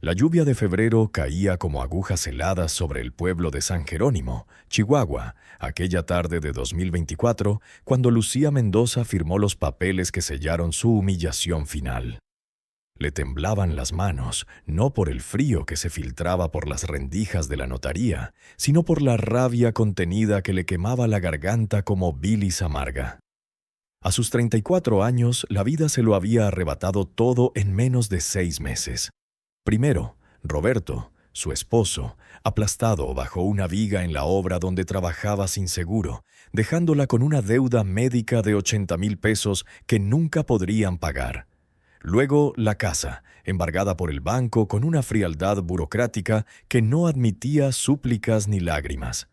La lluvia de febrero caía como agujas heladas sobre el pueblo de San Jerónimo, Chihuahua, aquella tarde de 2024, cuando Lucía Mendoza firmó los papeles que sellaron su humillación final. Le temblaban las manos, no por el frío que se filtraba por las rendijas de la notaría, sino por la rabia contenida que le quemaba la garganta como bilis amarga. A sus 34 años, la vida se lo había arrebatado todo en menos de 6 meses. Primero, Roberto, su esposo, aplastado bajo una viga en la obra donde trabajaba sin seguro, dejándola con una deuda médica de 80,000 pesos que nunca podrían pagar. Luego, la casa, embargada por el banco con una frialdad burocrática que no admitía súplicas ni lágrimas.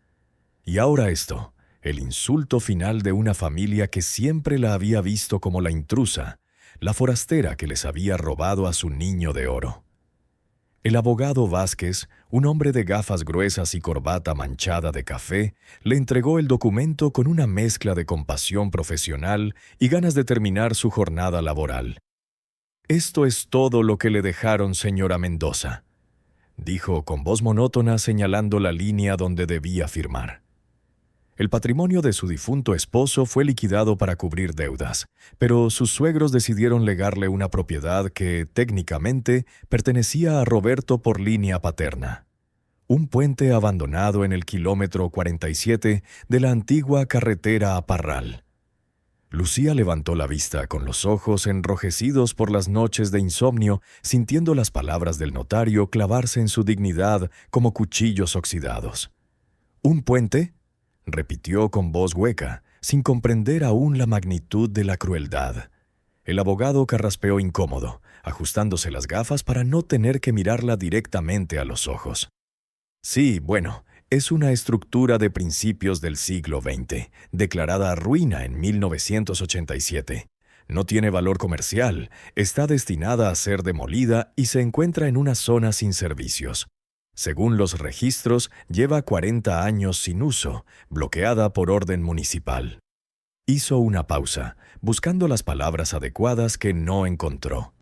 Y ahora esto, el insulto final de una familia que siempre la había visto como la intrusa, la forastera que les había robado a su niño de oro. El abogado Vázquez, un hombre de gafas gruesas y corbata manchada de café, le entregó el documento con una mezcla de compasión profesional y ganas de terminar su jornada laboral. «Esto es todo lo que le dejaron, señora Mendoza», dijo con voz monótona señalando la línea donde debía firmar. El patrimonio de su difunto esposo fue liquidado para cubrir deudas, pero sus suegros decidieron legarle una propiedad que, técnicamente, pertenecía a Roberto por línea paterna. Un puente abandonado en el kilómetro 47 de la antigua carretera a Parral. Lucía levantó la vista con los ojos enrojecidos por las noches de insomnio, sintiendo las palabras del notario clavarse en su dignidad como cuchillos oxidados. «¿Un puente?», repitió con voz hueca, sin comprender aún la magnitud de la crueldad. El abogado carraspeó incómodo, ajustándose las gafas para no tener que mirarla directamente a los ojos. «Sí, bueno, es una estructura de principios del siglo XX, declarada ruina en 1987. No tiene valor comercial, está destinada a ser demolida y se encuentra en una zona sin servicios. Según los registros, lleva 40 años sin uso, bloqueada por orden municipal». Hizo una pausa, buscando las palabras adecuadas que no encontró.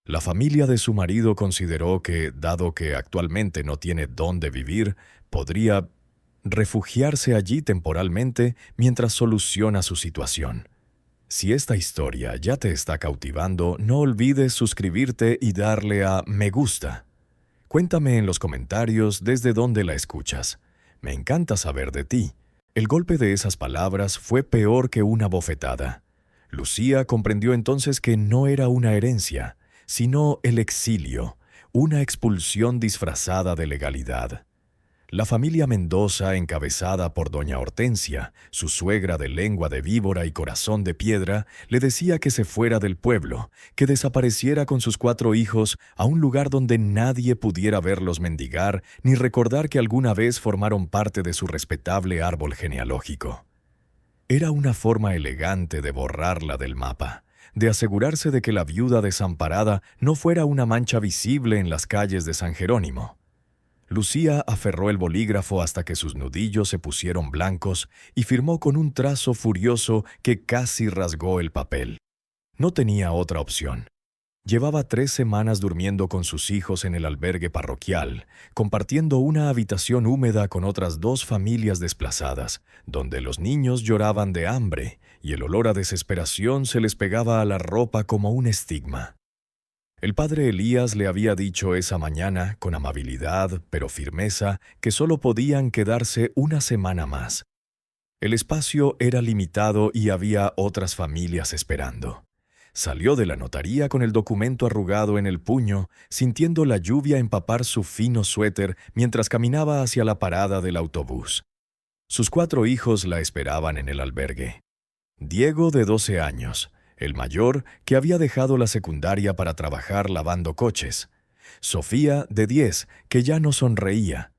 La familia de su marido consideró que, dado que actualmente no tiene dónde vivir, podría refugiarse allí temporalmente mientras soluciona su situación. Si esta historia ya te está cautivando, no olvides suscribirte y darle a me gusta. Cuéntame en los comentarios desde dónde la escuchas. Me encanta saber de ti. El golpe de esas palabras fue peor que una bofetada. Lucía comprendió entonces que no era una herencia, sino el exilio, una expulsión disfrazada de legalidad. La familia Mendoza, encabezada por doña Hortensia, su suegra de lengua de víbora y corazón de piedra, le decía que se fuera del pueblo, que desapareciera con sus 4 hijos a un lugar donde nadie pudiera verlos mendigar ni recordar que alguna vez formaron parte de su respetable árbol genealógico. Era una forma elegante de borrarla del mapa, de asegurarse de que la viuda desamparada no fuera una mancha visible en las calles de San Jerónimo. Lucía aferró el bolígrafo hasta que sus nudillos se pusieron blancos y firmó con un trazo furioso que casi rasgó el papel. No tenía otra opción. Llevaba 3 semanas durmiendo con sus hijos en el albergue parroquial, compartiendo una habitación húmeda con otras 2 familias desplazadas, donde los niños lloraban de hambre y el olor a desesperación se les pegaba a la ropa como un estigma. El padre Elías le había dicho esa mañana, con amabilidad pero firmeza, que solo podían quedarse una semana más. El espacio era limitado y había otras familias esperando. Salió de la notaría con el documento arrugado en el puño, sintiendo la lluvia empapar su fino suéter mientras caminaba hacia la parada del autobús. Sus 4 hijos la esperaban en el albergue. Diego, de 12 años, el mayor, que había dejado la secundaria para trabajar lavando coches. Sofía, de 10, que ya no sonreía.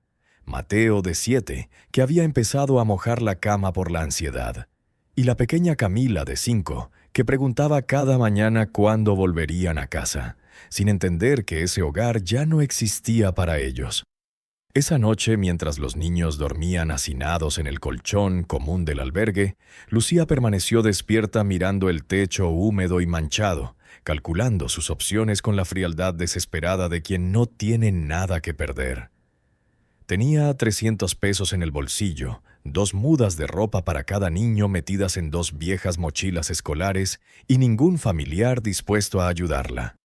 Mateo, de 7, que había empezado a mojar la cama por la ansiedad. Y la pequeña Camila, de 5, que preguntaba cada mañana cuándo volverían a casa, sin entender que ese hogar ya no existía para ellos. Esa noche, mientras los niños dormían hacinados en el colchón común del albergue, Lucía permaneció despierta mirando el techo húmedo y manchado, calculando sus opciones con la frialdad desesperada de quien no tiene nada que perder. Tenía 300 pesos en el bolsillo, 2 mudas de ropa para cada niño metidas en 2 viejas mochilas escolares y ningún familiar dispuesto a ayudarla.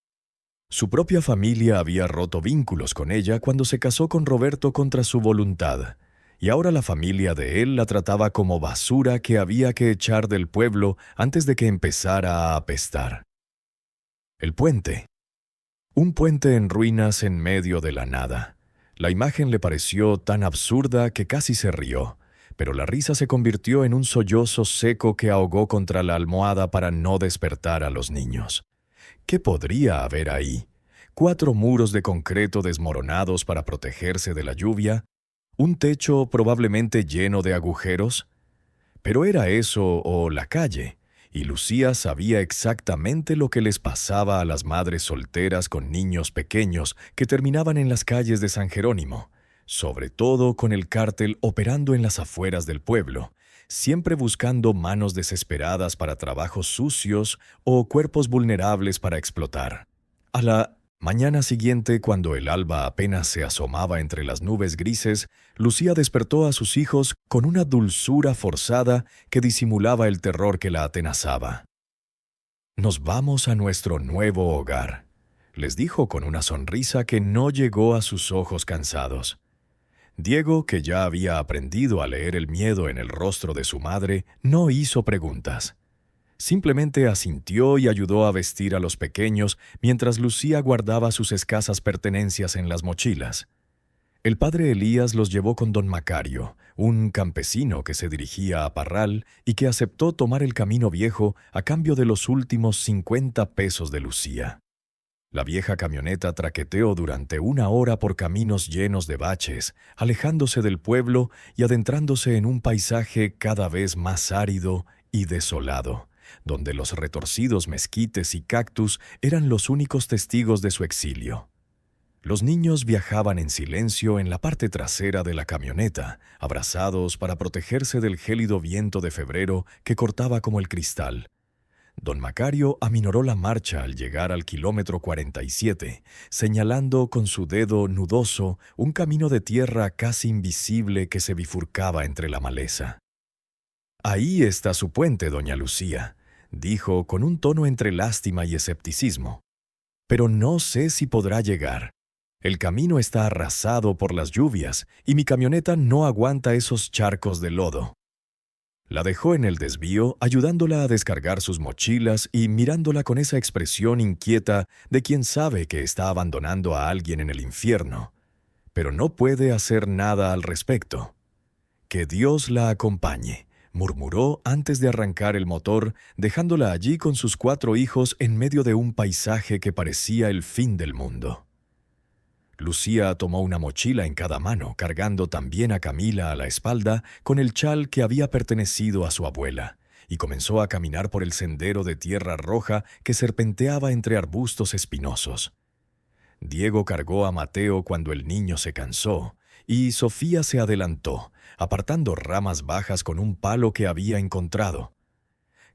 Su propia familia había roto vínculos con ella cuando se casó con Roberto contra su voluntad, y ahora la familia de él la trataba como basura que había que echar del pueblo antes de que empezara a apestar. El puente. Un puente en ruinas en medio de la nada. La imagen le pareció tan absurda que casi se rió, pero la risa se convirtió en un sollozo seco que ahogó contra la almohada para no despertar a los niños. ¿Qué podría haber ahí? 4 muros de concreto desmoronados para protegerse de la lluvia, un techo probablemente lleno de agujeros. Pero era eso o la calle, y Lucía sabía exactamente lo que les pasaba a las madres solteras con niños pequeños que terminaban en las calles de San Jerónimo, sobre todo con el cártel operando en las afueras del pueblo, siempre buscando manos desesperadas para trabajos sucios o cuerpos vulnerables para explotar. A la mañana siguiente, cuando el alba apenas se asomaba entre las nubes grises, Lucía despertó a sus hijos con una dulzura forzada que disimulaba el terror que la atenazaba. «Nos vamos a nuestro nuevo hogar», les dijo con una sonrisa que no llegó a sus ojos cansados. Diego, que ya había aprendido a leer el miedo en el rostro de su madre, no hizo preguntas. Simplemente asintió y ayudó a vestir a los pequeños mientras Lucía guardaba sus escasas pertenencias en las mochilas. El padre Elías los llevó con don Macario, un campesino que se dirigía a Parral y que aceptó tomar el camino viejo a cambio de los últimos 50 pesos de Lucía. La vieja camioneta traqueteó durante 1 hora por caminos llenos de baches, alejándose del pueblo y adentrándose en un paisaje cada vez más árido y desolado, donde los retorcidos mezquites y cactus eran los únicos testigos de su exilio. Los niños viajaban en silencio en la parte trasera de la camioneta, abrazados para protegerse del gélido viento de febrero que cortaba como el cristal. Don Macario aminoró la marcha al llegar al kilómetro 47, señalando con su dedo nudoso un camino de tierra casi invisible que se bifurcaba entre la maleza. «Ahí está su puente, doña Lucía», dijo con un tono entre lástima y escepticismo. «Pero no sé si podrá llegar. El camino está arrasado por las lluvias y mi camioneta no aguanta esos charcos de lodo». La dejó en el desvío, ayudándola a descargar sus mochilas y mirándola con esa expresión inquieta de quien sabe que está abandonando a alguien en el infierno, pero no puede hacer nada al respecto. «Que Dios la acompañe», murmuró antes de arrancar el motor, dejándola allí con sus 4 hijos en medio de un paisaje que parecía el fin del mundo. Lucía tomó una mochila en cada mano, cargando también a Camila a la espalda con el chal que había pertenecido a su abuela, y comenzó a caminar por el sendero de tierra roja que serpenteaba entre arbustos espinosos. Diego cargó a Mateo cuando el niño se cansó, y Sofía se adelantó, apartando ramas bajas con un palo que había encontrado.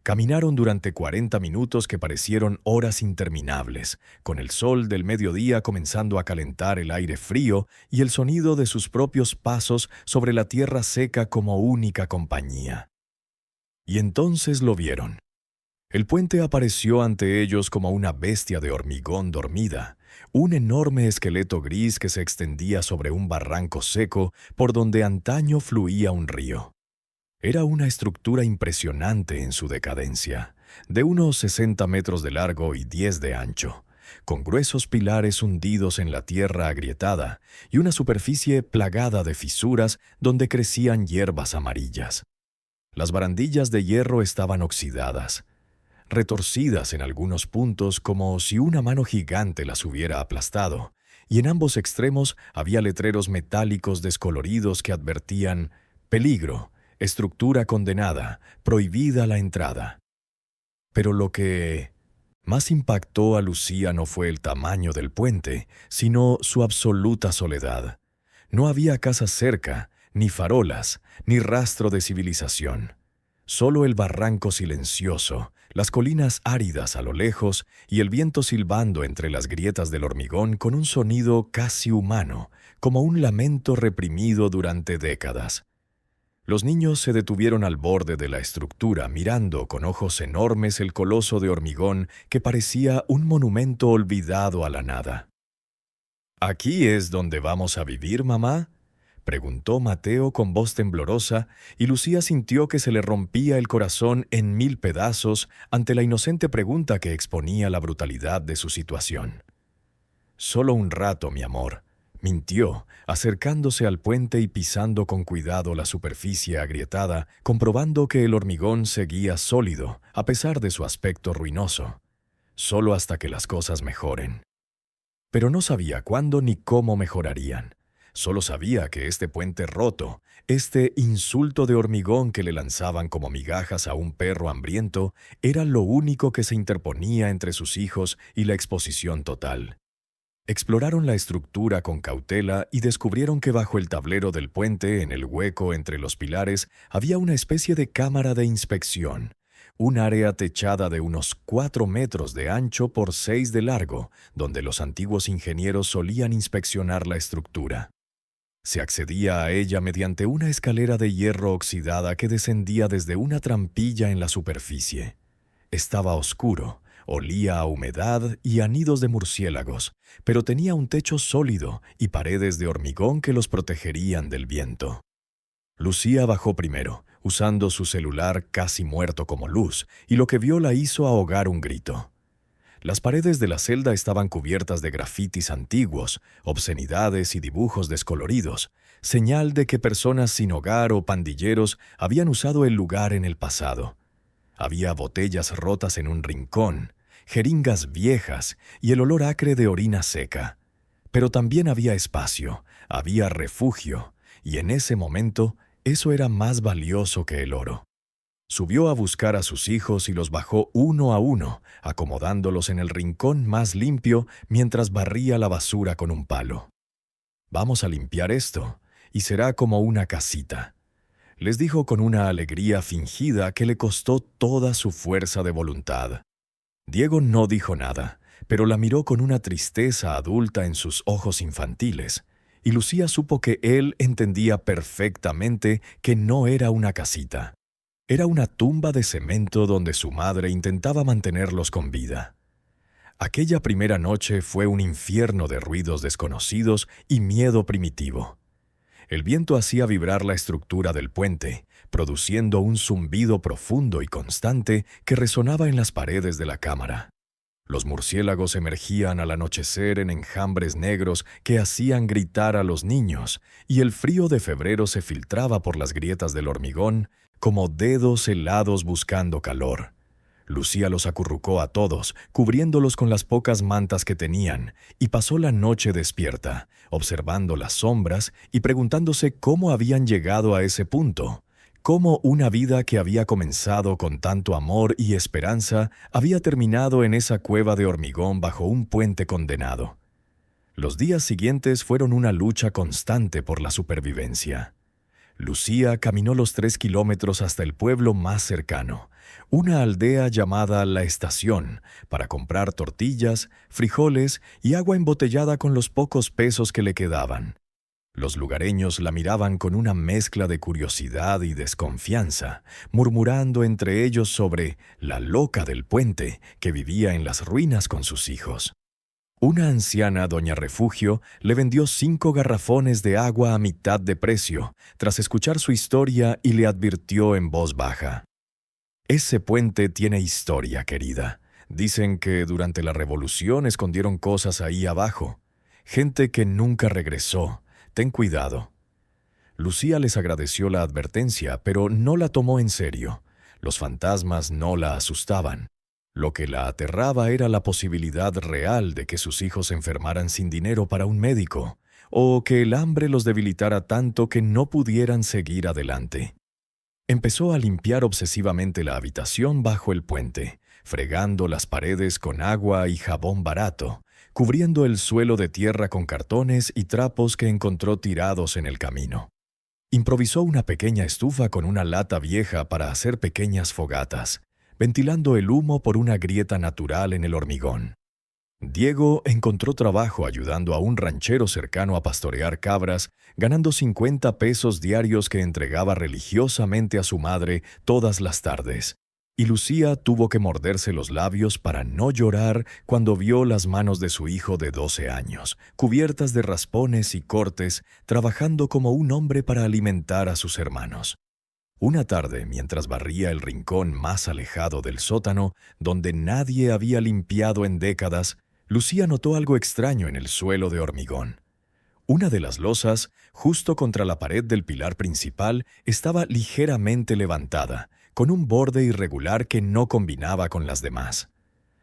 Caminaron durante 40 minutos que parecieron horas interminables, con el sol del mediodía comenzando a calentar el aire frío y el sonido de sus propios pasos sobre la tierra seca como única compañía. Y entonces lo vieron. El puente apareció ante ellos como una bestia de hormigón dormida, un enorme esqueleto gris que se extendía sobre un barranco seco por donde antaño fluía un río. Era una estructura impresionante en su decadencia, de unos 60 metros de largo y 10 de ancho, con gruesos pilares hundidos en la tierra agrietada y una superficie plagada de fisuras donde crecían hierbas amarillas. Las barandillas de hierro estaban oxidadas, retorcidas en algunos puntos como si una mano gigante las hubiera aplastado, y en ambos extremos había letreros metálicos descoloridos que advertían «peligro», «estructura condenada», «prohibida la entrada». Pero lo que más impactó a Lucía no fue el tamaño del puente, sino su absoluta soledad. No había casas cerca, ni farolas, ni rastro de civilización. Solo el barranco silencioso, las colinas áridas a lo lejos y el viento silbando entre las grietas del hormigón con un sonido casi humano, como un lamento reprimido durante décadas. Los niños se detuvieron al borde de la estructura, mirando con ojos enormes el coloso de hormigón que parecía un monumento olvidado a la nada. «¿Aquí es donde vamos a vivir, mamá?», preguntó Mateo con voz temblorosa, y Lucía sintió que se le rompía el corazón en 1000 pedazos ante la inocente pregunta que exponía la brutalidad de su situación. «Solo un rato, mi amor», mintió, acercándose al puente y pisando con cuidado la superficie agrietada, comprobando que el hormigón seguía sólido, a pesar de su aspecto ruinoso. «Solo hasta que las cosas mejoren». Pero no sabía cuándo ni cómo mejorarían. Solo sabía que este puente roto, este insulto de hormigón que le lanzaban como migajas a un perro hambriento, era lo único que se interponía entre sus hijos y la exposición total. Exploraron la estructura con cautela y descubrieron que bajo el tablero del puente, en el hueco entre los pilares, había una especie de cámara de inspección. Un área techada de unos 4 metros de ancho por 6 de largo, donde los antiguos ingenieros solían inspeccionar la estructura. Se accedía a ella mediante una escalera de hierro oxidada que descendía desde una trampilla en la superficie. Estaba oscuro, olía a humedad y a nidos de murciélagos, pero tenía un techo sólido y paredes de hormigón que los protegerían del viento. Lucía bajó primero, usando su celular casi muerto como luz, y lo que vio la hizo ahogar un grito. Las paredes de la celda estaban cubiertas de grafitis antiguos, obscenidades y dibujos descoloridos, señal de que personas sin hogar o pandilleros habían usado el lugar en el pasado. Había botellas rotas en un rincón, jeringas viejas y el olor acre de orina seca. Pero también había espacio, había refugio, y en ese momento eso era más valioso que el oro. Subió a buscar a sus hijos y los bajó uno a uno, acomodándolos en el rincón más limpio mientras barría la basura con un palo. «Vamos a limpiar esto, y será como una casita», les dijo con una alegría fingida que le costó toda su fuerza de voluntad. Diego no dijo nada, pero la miró con una tristeza adulta en sus ojos infantiles, y Lucía supo que él entendía perfectamente que no era una casita. Era una tumba de cemento donde su madre intentaba mantenerlos con vida. Aquella primera noche fue un infierno de ruidos desconocidos y miedo primitivo. El viento hacía vibrar la estructura del puente, produciendo un zumbido profundo y constante que resonaba en las paredes de la cámara. Los murciélagos emergían al anochecer en enjambres negros que hacían gritar a los niños, y el frío de febrero se filtraba por las grietas del hormigón como dedos helados buscando calor. Lucía los acurrucó a todos, cubriéndolos con las pocas mantas que tenían, y pasó la noche despierta, observando las sombras y preguntándose cómo habían llegado a ese punto, cómo una vida que había comenzado con tanto amor y esperanza había terminado en esa cueva de hormigón bajo un puente condenado. Los días siguientes fueron una lucha constante por la supervivencia. Lucía caminó los 3 kilómetros hasta el pueblo más cercano, una aldea llamada La Estación, para comprar tortillas, frijoles y agua embotellada con los pocos pesos que le quedaban. Los lugareños la miraban con una mezcla de curiosidad y desconfianza, murmurando entre ellos sobre la loca del puente que vivía en las ruinas con sus hijos. Una anciana doña Refugio le vendió 5 garrafones de agua a mitad de precio, tras escuchar su historia, y le advirtió en voz baja: «Ese puente tiene historia, querida. Dicen que durante la revolución escondieron cosas ahí abajo. Gente que nunca regresó. Ten cuidado». Lucía les agradeció la advertencia, pero no la tomó en serio. Los fantasmas no la asustaban. Lo que la aterraba era la posibilidad real de que sus hijos se enfermaran sin dinero para un médico, o que el hambre los debilitara tanto que no pudieran seguir adelante. Empezó a limpiar obsesivamente la habitación bajo el puente, fregando las paredes con agua y jabón barato, cubriendo el suelo de tierra con cartones y trapos que encontró tirados en el camino. Improvisó una pequeña estufa con una lata vieja para hacer pequeñas fogatas. ventilando el humo por una grieta natural en el hormigón. Diego encontró trabajo ayudando a un ranchero cercano a pastorear cabras, ganando 50 pesos diarios que entregaba religiosamente a su madre todas las tardes. Y Lucía tuvo que morderse los labios para no llorar cuando vio las manos de su hijo de 12 años, cubiertas de raspones y cortes, trabajando como un hombre para alimentar a sus hermanos. Una tarde, mientras barría el rincón más alejado del sótano, donde nadie había limpiado en décadas, Lucía notó algo extraño en el suelo de hormigón. Una de las losas, justo contra la pared del pilar principal, estaba ligeramente levantada, con un borde irregular que no combinaba con las demás.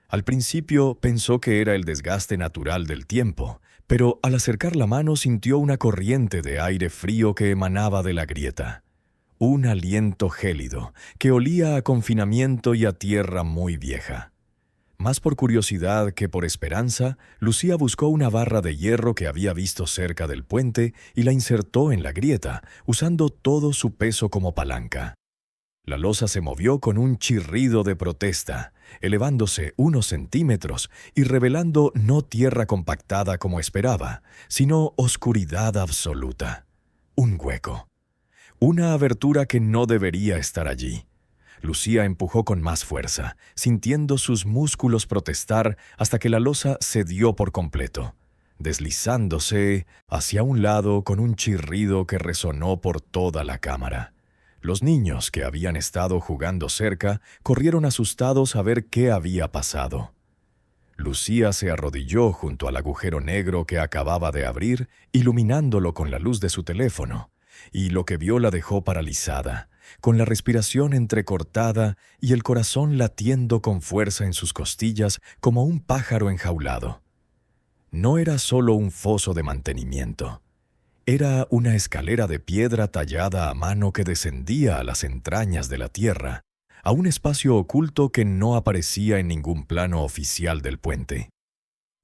Al principio pensó que era el desgaste natural del tiempo, pero al acercar la mano sintió una corriente de aire frío que emanaba de la grieta. Un aliento gélido, que olía a confinamiento y a tierra muy vieja. Más por curiosidad que por esperanza, Lucía buscó una barra de hierro que había visto cerca del puente y la insertó en la grieta, usando todo su peso como palanca. La losa se movió con un chirrido de protesta, elevándose unos centímetros y revelando no tierra compactada como esperaba, sino oscuridad absoluta. Un hueco. Una abertura que no debería estar allí. Lucía empujó con más fuerza, sintiendo sus músculos protestar hasta que la losa cedió por completo, deslizándose hacia un lado con un chirrido que resonó por toda la cámara. Los niños que habían estado jugando cerca corrieron asustados a ver qué había pasado. Lucía se arrodilló junto al agujero negro que acababa de abrir, iluminándolo con la luz de su teléfono, y lo que vio la dejó paralizada, con la respiración entrecortada y el corazón latiendo con fuerza en sus costillas como un pájaro enjaulado. No era solo un foso de mantenimiento. Era una escalera de piedra tallada a mano que descendía a las entrañas de la tierra, a un espacio oculto que no aparecía en ningún plano oficial del puente.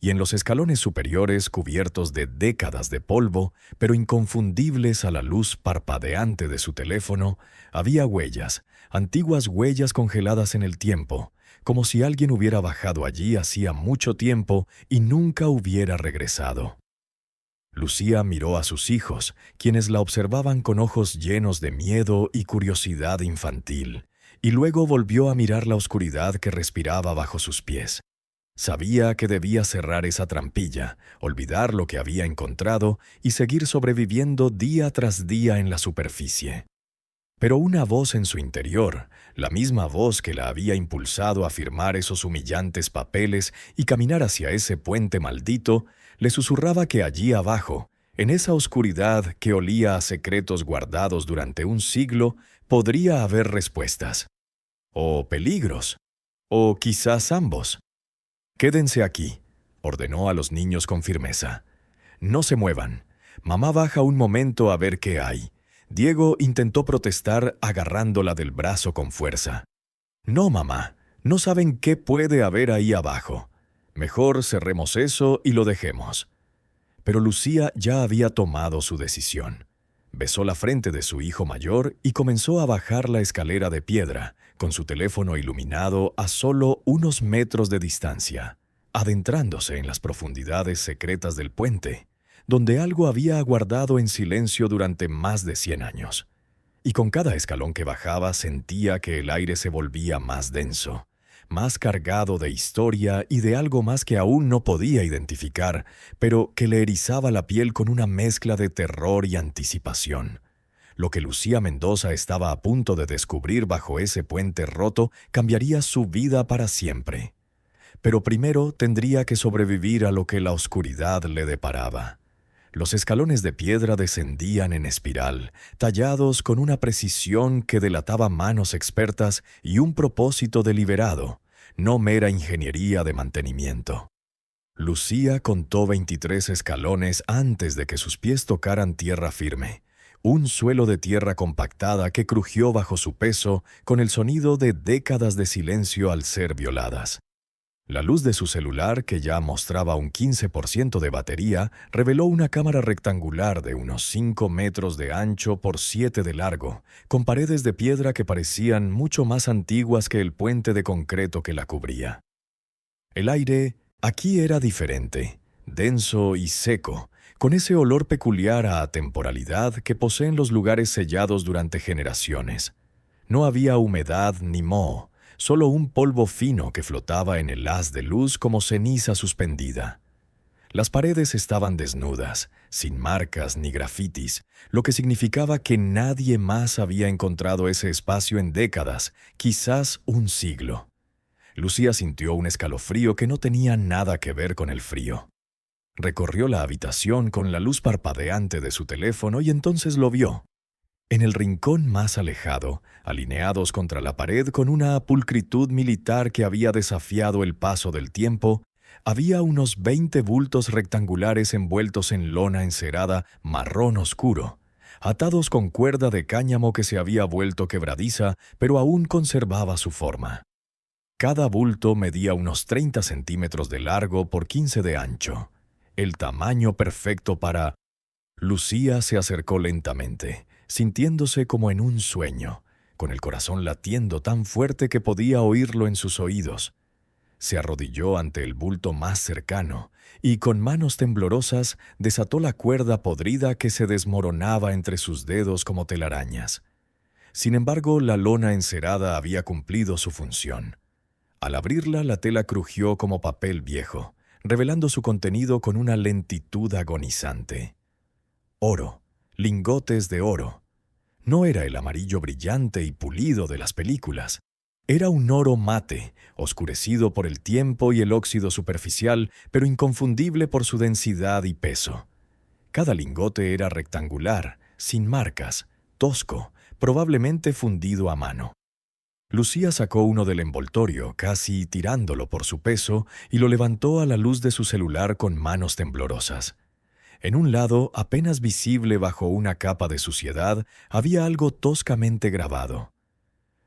Y en los escalones superiores, cubiertos de décadas de polvo, pero inconfundibles a la luz parpadeante de su teléfono, había huellas, antiguas huellas congeladas en el tiempo, como si alguien hubiera bajado allí hacía mucho tiempo y nunca hubiera regresado. Lucía miró a sus hijos, quienes la observaban con ojos llenos de miedo y curiosidad infantil, y luego volvió a mirar la oscuridad que respiraba bajo sus pies. Sabía que debía cerrar esa trampilla, olvidar lo que había encontrado y seguir sobreviviendo día tras día en la superficie. Pero una voz en su interior, la misma voz que la había impulsado a firmar esos humillantes papeles y caminar hacia ese puente maldito, le susurraba que allí abajo, en esa oscuridad que olía a secretos guardados durante un siglo, podría haber respuestas. O peligros. O quizás ambos. «Quédense aquí», ordenó a los niños con firmeza. «No se muevan. Mamá baja un momento a ver qué hay». Diego intentó protestar agarrándola del brazo con fuerza. «No, mamá. No saben qué puede haber ahí abajo. Mejor cerremos eso y lo dejemos». Pero Lucía ya había tomado su decisión. Besó la frente de su hijo mayor y comenzó a bajar la escalera de piedra, con su teléfono iluminado a solo unos metros de distancia, adentrándose en las profundidades secretas del puente, donde algo había aguardado en silencio durante más de 100 años. Y con cada escalón que bajaba sentía que el aire se volvía más denso, más cargado de historia y de algo más que aún no podía identificar, pero que le erizaba la piel con una mezcla de terror y anticipación. Lo que Lucía Mendoza estaba a punto de descubrir bajo ese puente roto cambiaría su vida para siempre. Pero primero tendría que sobrevivir a lo que la oscuridad le deparaba. Los escalones de piedra descendían en espiral, tallados con una precisión que delataba manos expertas y un propósito deliberado, no mera ingeniería de mantenimiento. Lucía contó 23 escalones antes de que sus pies tocaran tierra firme, un suelo de tierra compactada que crujió bajo su peso con el sonido de décadas de silencio al ser violadas. La luz de su celular, que ya mostraba un 15% de batería, reveló una cámara rectangular de unos 5 metros de ancho por 7 de largo, con paredes de piedra que parecían mucho más antiguas que el puente de concreto que la cubría. El aire aquí era diferente, denso y seco, con ese olor peculiar a atemporalidad que poseen los lugares sellados durante generaciones. No había humedad ni moho, solo un polvo fino que flotaba en el haz de luz como ceniza suspendida. Las paredes estaban desnudas, sin marcas ni grafitis, lo que significaba que nadie más había encontrado ese espacio en décadas, quizás un siglo. Lucía sintió un escalofrío que no tenía nada que ver con el frío. Recorrió la habitación con la luz parpadeante de su teléfono y entonces lo vio. En el rincón más alejado, alineados contra la pared con una pulcritud militar que había desafiado el paso del tiempo, había unos 20 bultos rectangulares envueltos en lona encerada marrón oscuro, atados con cuerda de cáñamo que se había vuelto quebradiza, pero aún conservaba su forma. Cada bulto medía unos 30 centímetros de largo por 15 de ancho. El tamaño perfecto para... Lucía se acercó lentamente, sintiéndose como en un sueño, con el corazón latiendo tan fuerte que podía oírlo en sus oídos. Se arrodilló ante el bulto más cercano y, con manos temblorosas, desató la cuerda podrida que se desmoronaba entre sus dedos como telarañas. Sin embargo, la lona encerada había cumplido su función. Al abrirla, la tela crujió como papel viejo, revelando su contenido con una lentitud agonizante. Oro, lingotes de oro. No era el amarillo brillante y pulido de las películas. Era un oro mate, oscurecido por el tiempo y el óxido superficial, pero inconfundible por su densidad y peso. Cada lingote era rectangular, sin marcas, tosco, probablemente fundido a mano. Lucía sacó uno del envoltorio, casi tirándolo por su peso, y lo levantó a la luz de su celular con manos temblorosas. En un lado, apenas visible bajo una capa de suciedad, había algo toscamente grabado.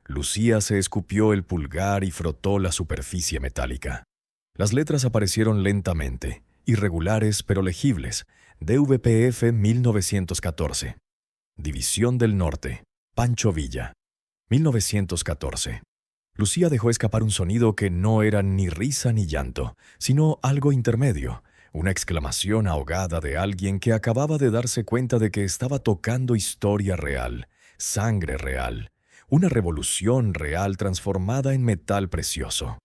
Lucía se escupió el pulgar y frotó la superficie metálica. Las letras aparecieron lentamente, irregulares pero legibles. DVPF 1914. División del Norte. Pancho Villa. 1914. Lucía dejó escapar un sonido que no era ni risa ni llanto, sino algo intermedio, una exclamación ahogada de alguien que acababa de darse cuenta de que estaba tocando historia real, sangre real, una revolución real transformada en metal precioso.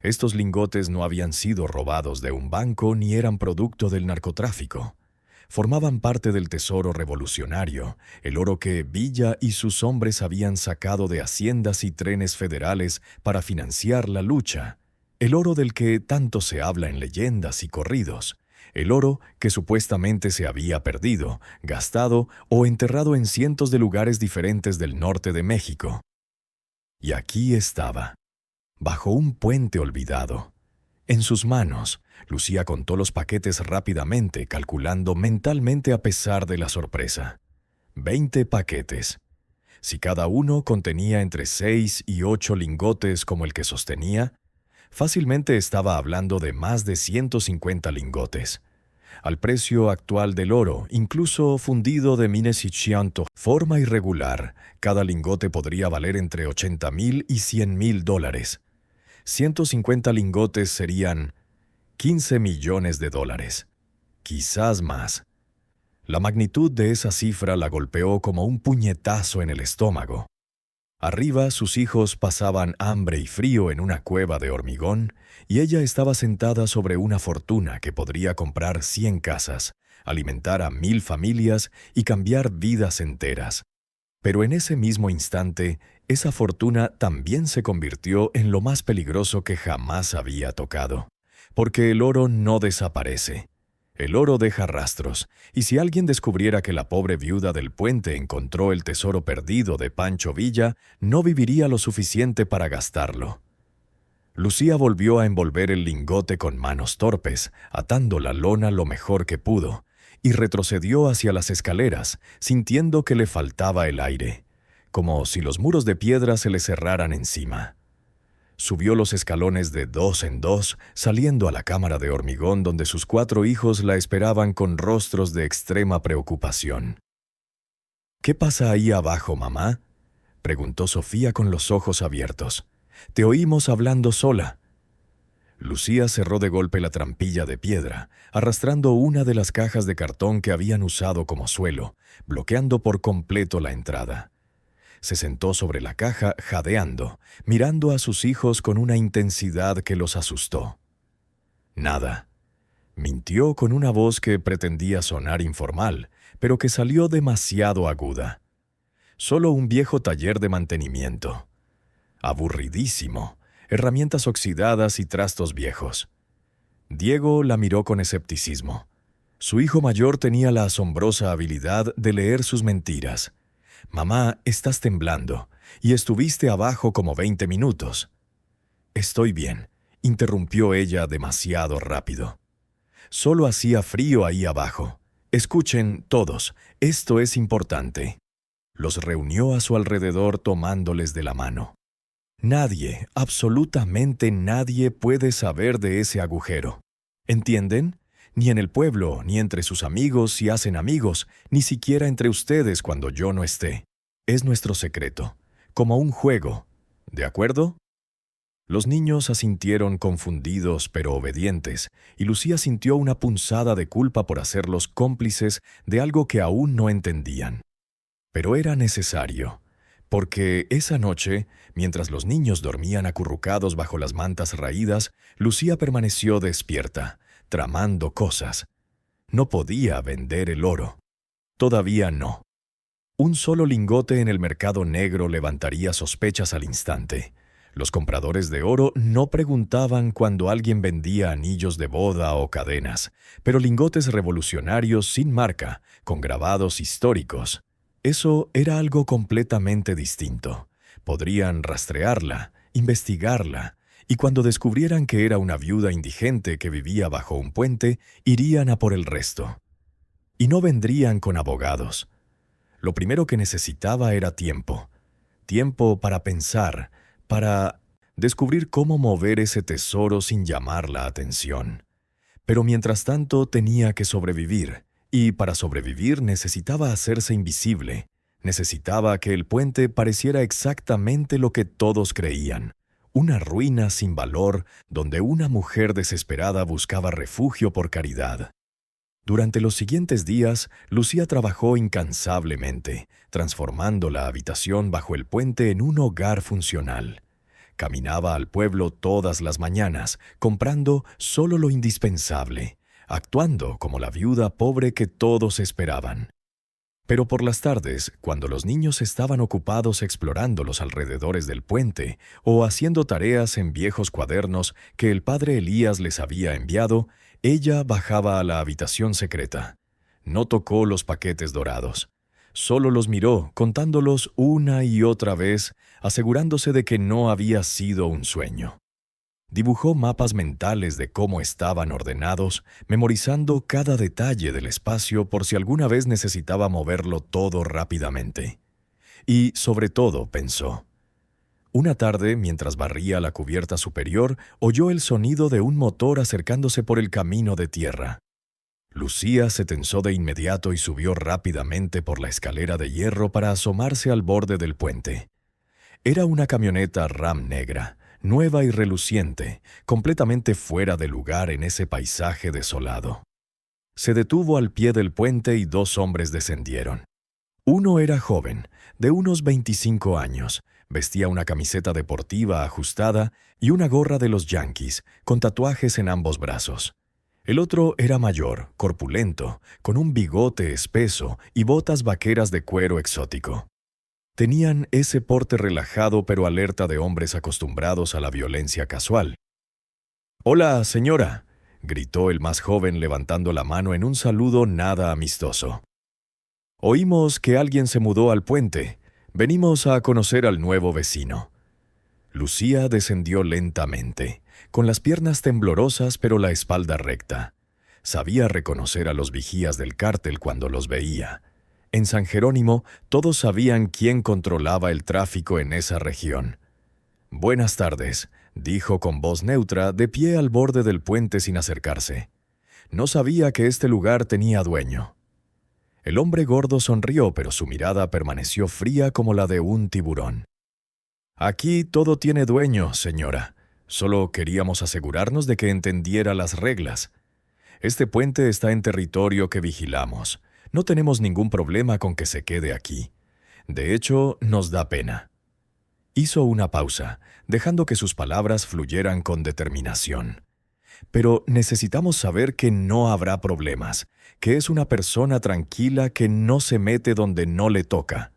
Estos lingotes no habían sido robados de un banco ni eran producto del narcotráfico. Formaban parte del tesoro revolucionario, el oro que Villa y sus hombres habían sacado de haciendas y trenes federales para financiar la lucha, el oro del que tanto se habla en leyendas y corridos, el oro que supuestamente se había perdido, gastado o enterrado en cientos de lugares diferentes del norte de México. Y aquí estaba, bajo un puente olvidado. En sus manos, Lucía contó los paquetes rápidamente, calculando mentalmente a pesar de la sorpresa. 20 paquetes. Si cada uno contenía entre 6 y 8 lingotes como el que sostenía, fácilmente estaba hablando de más de 150 lingotes. Al precio actual del oro, incluso fundido de mines y chianto, forma irregular, cada lingote podría valer entre $80,000 y $100,000. 150 lingotes serían 15 millones de dólares. Quizás más. La magnitud de esa cifra la golpeó como un puñetazo en el estómago. Arriba, sus hijos pasaban hambre y frío en una cueva de hormigón, y ella estaba sentada sobre una fortuna que podría comprar 100 casas, alimentar a 1,000 familias y cambiar vidas enteras. Pero en ese mismo instante, esa fortuna también se convirtió en lo más peligroso que jamás había tocado. Porque el oro no desaparece. El oro deja rastros, y si alguien descubriera que la pobre viuda del puente encontró el tesoro perdido de Pancho Villa, no viviría lo suficiente para gastarlo. Lucía volvió a envolver el lingote con manos torpes, atando la lona lo mejor que pudo, y retrocedió hacia las escaleras, sintiendo que le faltaba el aire, como si los muros de piedra se le cerraran encima. Subió los escalones de 2 en 2, saliendo a la cámara de hormigón donde sus 4 hijos la esperaban con rostros de extrema preocupación. «¿Qué pasa ahí abajo, mamá?», preguntó Sofía con los ojos abiertos. «Te oímos hablando sola». Lucía cerró de golpe la trampilla de piedra, arrastrando una de las cajas de cartón que habían usado como suelo, bloqueando por completo la entrada. Se sentó sobre la caja, jadeando, mirando a sus hijos con una intensidad que los asustó. Nada. Mintió con una voz que pretendía sonar informal, pero que salió demasiado aguda. Solo un viejo taller de mantenimiento. Aburridísimo. Herramientas oxidadas y trastos viejos. Diego la miró con escepticismo. Su hijo mayor tenía la asombrosa habilidad de leer sus mentiras. «Mamá, estás temblando, y estuviste abajo como 20 minutos». «Estoy bien», interrumpió ella demasiado rápido. «Solo hacía frío ahí abajo. Escuchen, todos, esto es importante». Los reunió a su alrededor tomándoles de la mano. «Nadie, absolutamente nadie puede saber de ese agujero. ¿Entienden? Ni en el pueblo, ni entre sus amigos si hacen amigos, ni siquiera entre ustedes cuando yo no esté. Es nuestro secreto, como un juego. ¿De acuerdo?». Los niños asintieron confundidos pero obedientes, y Lucía sintió una punzada de culpa por hacerlos cómplices de algo que aún no entendían. Pero era necesario, porque esa noche, mientras los niños dormían acurrucados bajo las mantas raídas, Lucía permaneció despierta, tramando cosas. No podía vender el oro. Todavía no. Un solo lingote en el mercado negro levantaría sospechas al instante. Los compradores de oro no preguntaban cuando alguien vendía anillos de boda o cadenas, pero lingotes revolucionarios sin marca, con grabados históricos. Eso era algo completamente distinto. Podrían rastrearla, investigarla, y cuando descubrieran que era una viuda indigente que vivía bajo un puente, irían a por el resto. Y no vendrían con abogados. Lo primero que necesitaba era tiempo. Tiempo para pensar, para descubrir cómo mover ese tesoro sin llamar la atención. Pero mientras tanto tenía que sobrevivir, y para sobrevivir necesitaba hacerse invisible. Necesitaba que el puente pareciera exactamente lo que todos creían. Una ruina sin valor donde una mujer desesperada buscaba refugio por caridad. Durante los siguientes días, Lucía trabajó incansablemente, transformando la habitación bajo el puente en un hogar funcional. Caminaba al pueblo todas las mañanas, comprando solo lo indispensable, actuando como la viuda pobre que todos esperaban. Pero por las tardes, cuando los niños estaban ocupados explorando los alrededores del puente o haciendo tareas en viejos cuadernos que el padre Elías les había enviado, ella bajaba a la habitación secreta. No tocó los paquetes dorados. Solo los miró, contándolos una y otra vez, asegurándose de que no había sido un sueño. Dibujó mapas mentales de cómo estaban ordenados, memorizando cada detalle del espacio por si alguna vez necesitaba moverlo todo rápidamente. Y, sobre todo, pensó. Una tarde, mientras barría la cubierta superior, oyó el sonido de un motor acercándose por el camino de tierra. Lucía se tensó de inmediato y subió rápidamente por la escalera de hierro para asomarse al borde del puente. Era una camioneta Ram negra, nueva y reluciente, completamente fuera de lugar en ese paisaje desolado. Se detuvo al pie del puente y 2 hombres descendieron. Uno era joven, de unos 25 años, vestía una camiseta deportiva ajustada y una gorra de los Yankees, con tatuajes en ambos brazos. El otro era mayor, corpulento, con un bigote espeso y botas vaqueras de cuero exótico. Tenían ese porte relajado pero alerta de hombres acostumbrados a la violencia casual. «Hola, señora», gritó el más joven levantando la mano en un saludo nada amistoso. «Oímos que alguien se mudó al puente. Venimos a conocer al nuevo vecino». Lucía descendió lentamente, con las piernas temblorosas pero la espalda recta. Sabía reconocer a los vigías del cártel cuando los veía. En San Jerónimo, todos sabían quién controlaba el tráfico en esa región. «Buenas tardes», dijo con voz neutra, de pie al borde del puente sin acercarse. No sabía que este lugar tenía dueño. El hombre gordo sonrió, pero su mirada permaneció fría como la de un tiburón. Aquí todo tiene dueño, señora. Solo queríamos asegurarnos de que entendiera las reglas. Este puente está en territorio que vigilamos. No tenemos ningún problema con que se quede aquí. De hecho, nos da pena. Hizo una pausa, dejando que sus palabras fluyeran con determinación. Pero necesitamos saber que no habrá problemas, que es una persona tranquila que no se mete donde no le toca.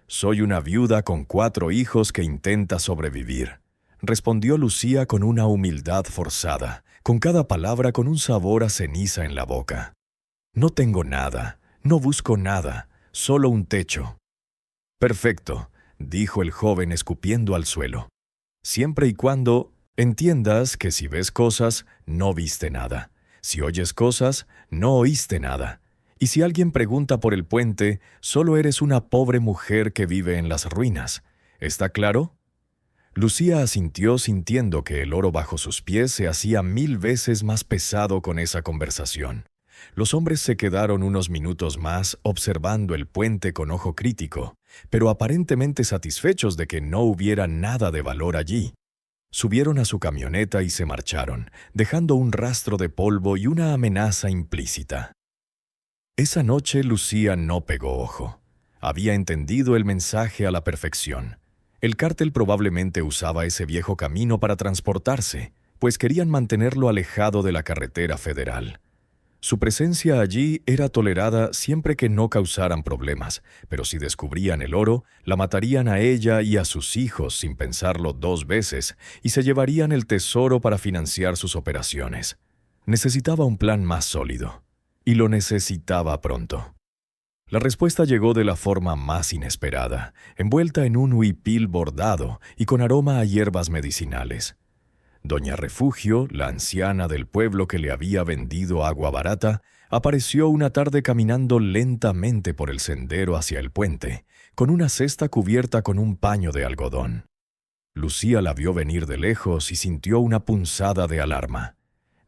Soy una viuda con 4 hijos que intenta sobrevivir, respondió Lucía con una humildad forzada, con cada palabra con un sabor a ceniza en la boca. No tengo nada, no busco nada, solo un techo. Perfecto, dijo el joven escupiendo al suelo. Siempre y cuando entiendas que si ves cosas, no viste nada. Si oyes cosas, no oíste nada. Y si alguien pregunta por el puente, solo eres una pobre mujer que vive en las ruinas. ¿Está claro? Lucía asintió sintiendo que el oro bajo sus pies se hacía 1000 veces más pesado con esa conversación. Los hombres se quedaron unos minutos más observando el puente con ojo crítico, pero aparentemente satisfechos de que no hubiera nada de valor allí. Subieron a su camioneta y se marcharon, dejando un rastro de polvo y una amenaza implícita. Esa noche Lucía no pegó ojo. Había entendido el mensaje a la perfección. El cártel probablemente usaba ese viejo camino para transportarse, pues querían mantenerlo alejado de la carretera federal. Su presencia allí era tolerada siempre que no causaran problemas, pero si descubrían el oro, la matarían a ella y a sus hijos sin pensarlo 2 veces y se llevarían el tesoro para financiar sus operaciones. Necesitaba un plan más sólido, y lo necesitaba pronto. La respuesta llegó de la forma más inesperada, envuelta en un huipil bordado y con aroma a hierbas medicinales. Doña Refugio, la anciana del pueblo que le había vendido agua barata, apareció una tarde caminando lentamente por el sendero hacia el puente, con una cesta cubierta con un paño de algodón. Lucía la vio venir de lejos y sintió una punzada de alarma.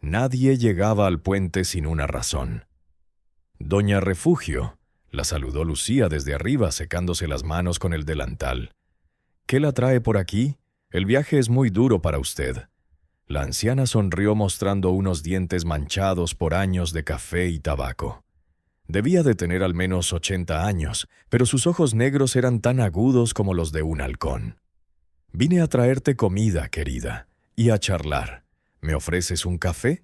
Nadie llegaba al puente sin una razón. «Doña Refugio», la saludó Lucía desde arriba secándose las manos con el delantal. «¿Qué la trae por aquí? El viaje es muy duro para usted». La anciana sonrió mostrando unos dientes manchados por años de café y tabaco. Debía de tener al menos 80 años, pero sus ojos negros eran tan agudos como los de un halcón. «Vine a traerte comida, querida, y a charlar. ¿Me ofreces un café?»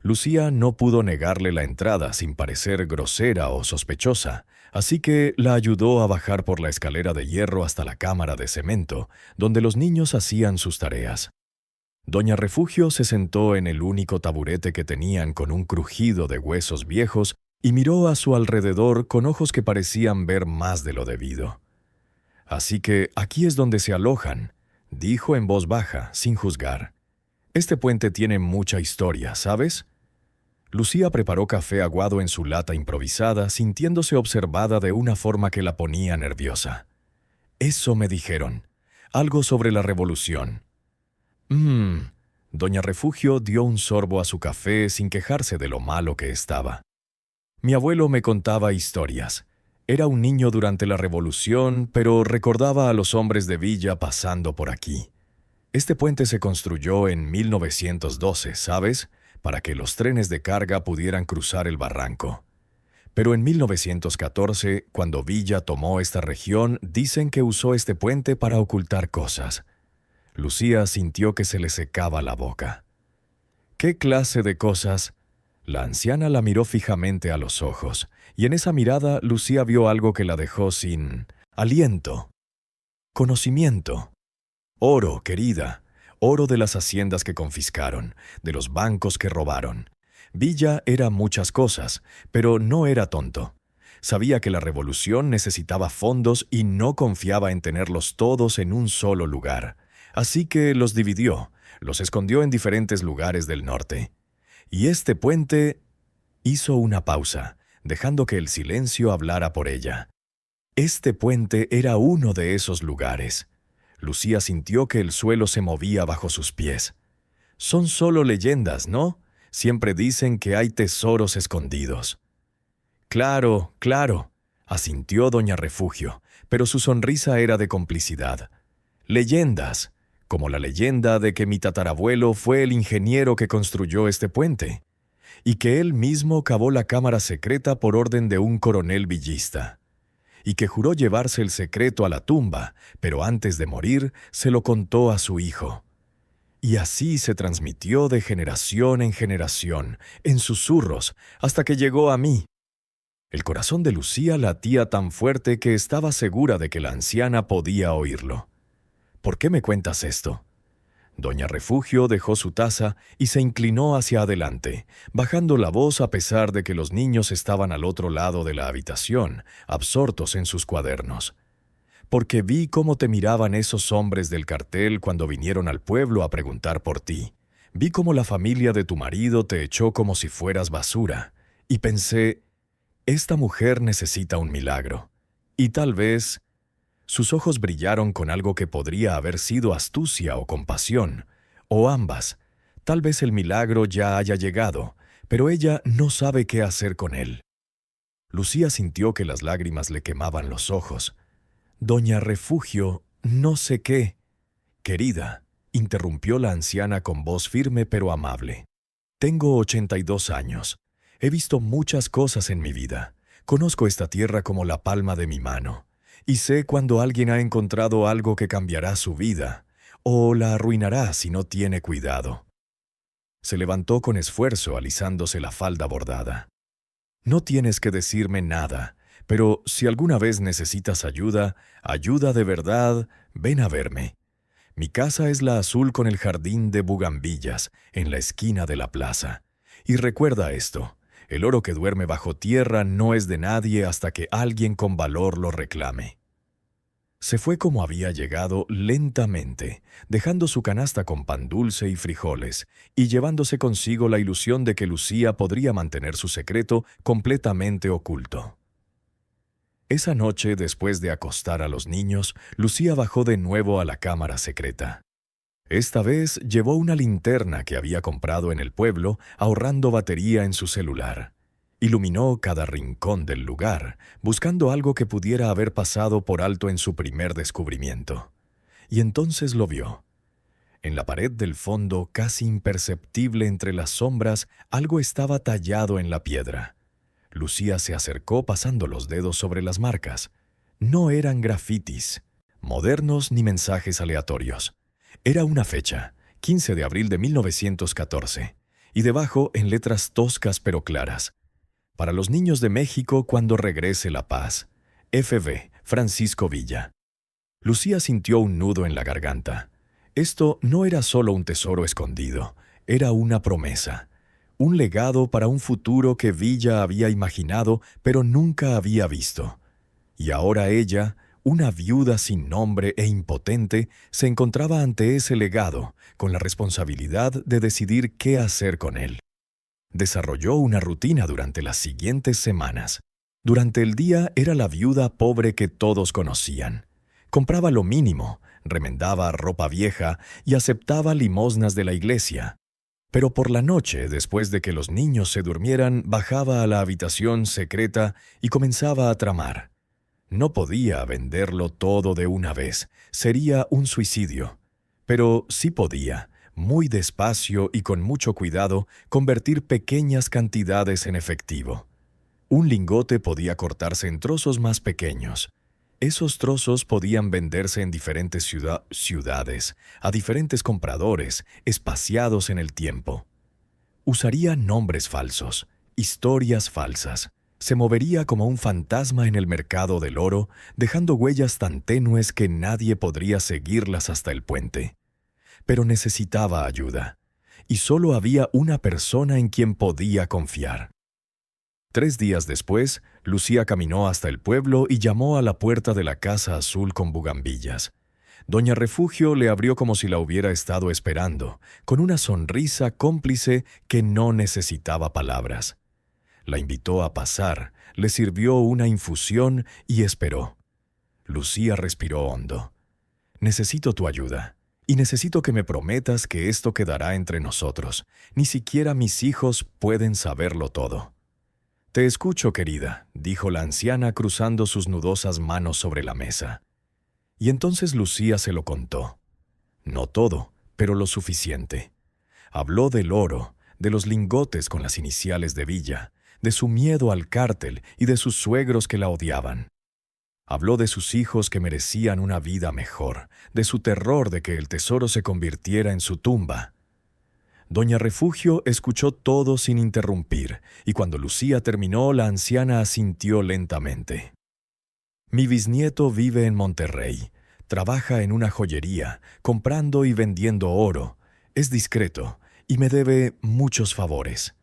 Lucía no pudo negarle la entrada sin parecer grosera o sospechosa, así que la ayudó a bajar por la escalera de hierro hasta la cámara de cemento, donde los niños hacían sus tareas. Doña Refugio se sentó en el único taburete que tenían con un crujido de huesos viejos y miró a su alrededor con ojos que parecían ver más de lo debido. «Así que aquí es donde se alojan», dijo en voz baja, sin juzgar. «Este puente tiene mucha historia, ¿sabes?» Lucía preparó café aguado en su lata improvisada, sintiéndose observada de una forma que la ponía nerviosa. «Eso me dijeron. Algo sobre la revolución». Doña Refugio dio un sorbo a su café sin quejarse de lo malo que estaba. «Mi abuelo me contaba historias. Era un niño durante la revolución, pero recordaba a los hombres de Villa pasando por aquí. Este puente se construyó en 1912, ¿sabes?, para que los trenes de carga pudieran cruzar el barranco. Pero en 1914, cuando Villa tomó esta región, dicen que usó este puente para ocultar cosas». Lucía sintió que se le secaba la boca. «¿Qué clase de cosas?» La anciana la miró fijamente a los ojos, y en esa mirada Lucía vio algo que la dejó sin aliento. Conocimiento. Oro, querida. Oro de las haciendas que confiscaron, de los bancos que robaron. Villa era muchas cosas, pero no era tonto. Sabía que la revolución necesitaba fondos y no confiaba en tenerlos todos en un solo lugar. Así que los dividió, los escondió en diferentes lugares del norte. Y este puente hizo una pausa, dejando que el silencio hablara por ella. Este puente era uno de esos lugares. Lucía sintió que el suelo se movía bajo sus pies. Son solo leyendas, ¿no? Siempre dicen que hay tesoros escondidos. Claro, claro, asintió doña Refugio, pero su sonrisa era de complicidad. Leyendas, como la leyenda de que mi tatarabuelo fue el ingeniero que construyó este puente, y que él mismo cavó la cámara secreta por orden de un coronel villista, y que juró llevarse el secreto a la tumba, pero antes de morir se lo contó a su hijo. Y así se transmitió de generación en generación, en susurros, hasta que llegó a mí. El corazón de Lucía latía tan fuerte que estaba segura de que la anciana podía oírlo. ¿Por qué me cuentas esto? Doña Refugio dejó su taza y se inclinó hacia adelante, bajando la voz a pesar de que los niños estaban al otro lado de la habitación, absortos en sus cuadernos. Porque vi cómo te miraban esos hombres del cartel cuando vinieron al pueblo a preguntar por ti. Vi cómo la familia de tu marido te echó como si fueras basura. Y pensé, esta mujer necesita un milagro. Y tal vez... Sus ojos brillaron con algo que podría haber sido astucia o compasión, o ambas. Tal vez el milagro ya haya llegado, pero ella no sabe qué hacer con él. Lucía sintió que las lágrimas le quemaban los ojos. Doña Refugio, no sé qué. Querida, interrumpió la anciana con voz firme pero amable. Tengo 82 años. He visto muchas cosas en mi vida. Conozco esta tierra como la palma de mi mano. Y sé cuando alguien ha encontrado algo que cambiará su vida, o la arruinará si no tiene cuidado. Se levantó con esfuerzo, alisándose la falda bordada. No tienes que decirme nada, pero si alguna vez necesitas ayuda, ayuda de verdad, ven a verme. Mi casa es la azul con el jardín de bugambillas, en la esquina de la plaza. Y recuerda esto. El oro que duerme bajo tierra no es de nadie hasta que alguien con valor lo reclame. Se fue como había llegado, lentamente, dejando su canasta con pan dulce y frijoles, y llevándose consigo la ilusión de que Lucía podría mantener su secreto completamente oculto. Esa noche, después de acostar a los niños, Lucía bajó de nuevo a la cámara secreta. Esta vez llevó una linterna que había comprado en el pueblo, ahorrando batería en su celular. Iluminó cada rincón del lugar, buscando algo que pudiera haber pasado por alto en su primer descubrimiento. Y entonces lo vio. En la pared del fondo, casi imperceptible entre las sombras, algo estaba tallado en la piedra. Lucía se acercó pasando los dedos sobre las marcas. No eran grafitis, modernos ni mensajes aleatorios. Era una fecha, 15 de abril de 1914, y debajo, en letras toscas pero claras: para los niños de México cuando regrese la paz. F.B. Francisco Villa. Lucía sintió un nudo en la garganta. Esto no era solo un tesoro escondido, era una promesa. Un legado para un futuro que Villa había imaginado pero nunca había visto. Y ahora ella, una viuda sin nombre e impotente, se encontraba ante ese legado, con la responsabilidad de decidir qué hacer con él. Desarrolló una rutina durante las siguientes semanas. Durante el día era la viuda pobre que todos conocían. Compraba lo mínimo, remendaba ropa vieja y aceptaba limosnas de la iglesia. Pero por la noche, después de que los niños se durmieran, bajaba a la habitación secreta y comenzaba a tramar. No podía venderlo todo de una vez, sería un suicidio. Pero sí podía, muy despacio y con mucho cuidado, convertir pequeñas cantidades en efectivo. Un lingote podía cortarse en trozos más pequeños. Esos trozos podían venderse en diferentes ciudades, a diferentes compradores, espaciados en el tiempo. Usaría nombres falsos, historias falsas. Se movería como un fantasma en el mercado del oro, dejando huellas tan tenues que nadie podría seguirlas hasta el puente. Pero necesitaba ayuda, y solo había una persona en quien podía confiar. 3 días después, Lucía caminó hasta el pueblo y llamó a la puerta de la casa azul con bugambillas. Doña Refugio le abrió como si la hubiera estado esperando, con una sonrisa cómplice que no necesitaba palabras. La invitó a pasar, le sirvió una infusión y esperó. Lucía respiró hondo. necesito tu ayuda. Y necesito que me prometas que esto quedará entre nosotros. Ni siquiera mis hijos pueden saberlo todo». «Te escucho, querida», dijo la anciana cruzando sus nudosas manos sobre la mesa. Y entonces Lucía se lo contó. No todo, pero lo suficiente. Habló del oro, de los lingotes con las iniciales de Villa, de su miedo al cártel y de sus suegros que la odiaban. Habló de sus hijos que merecían una vida mejor, de su terror de que el tesoro se convirtiera en su tumba. Doña Refugio escuchó todo sin interrumpir, y cuando Lucía terminó, la anciana asintió lentamente. «Mi bisnieto vive en Monterrey. Trabaja en una joyería, comprando y vendiendo oro. Es discreto y me debe muchos favores».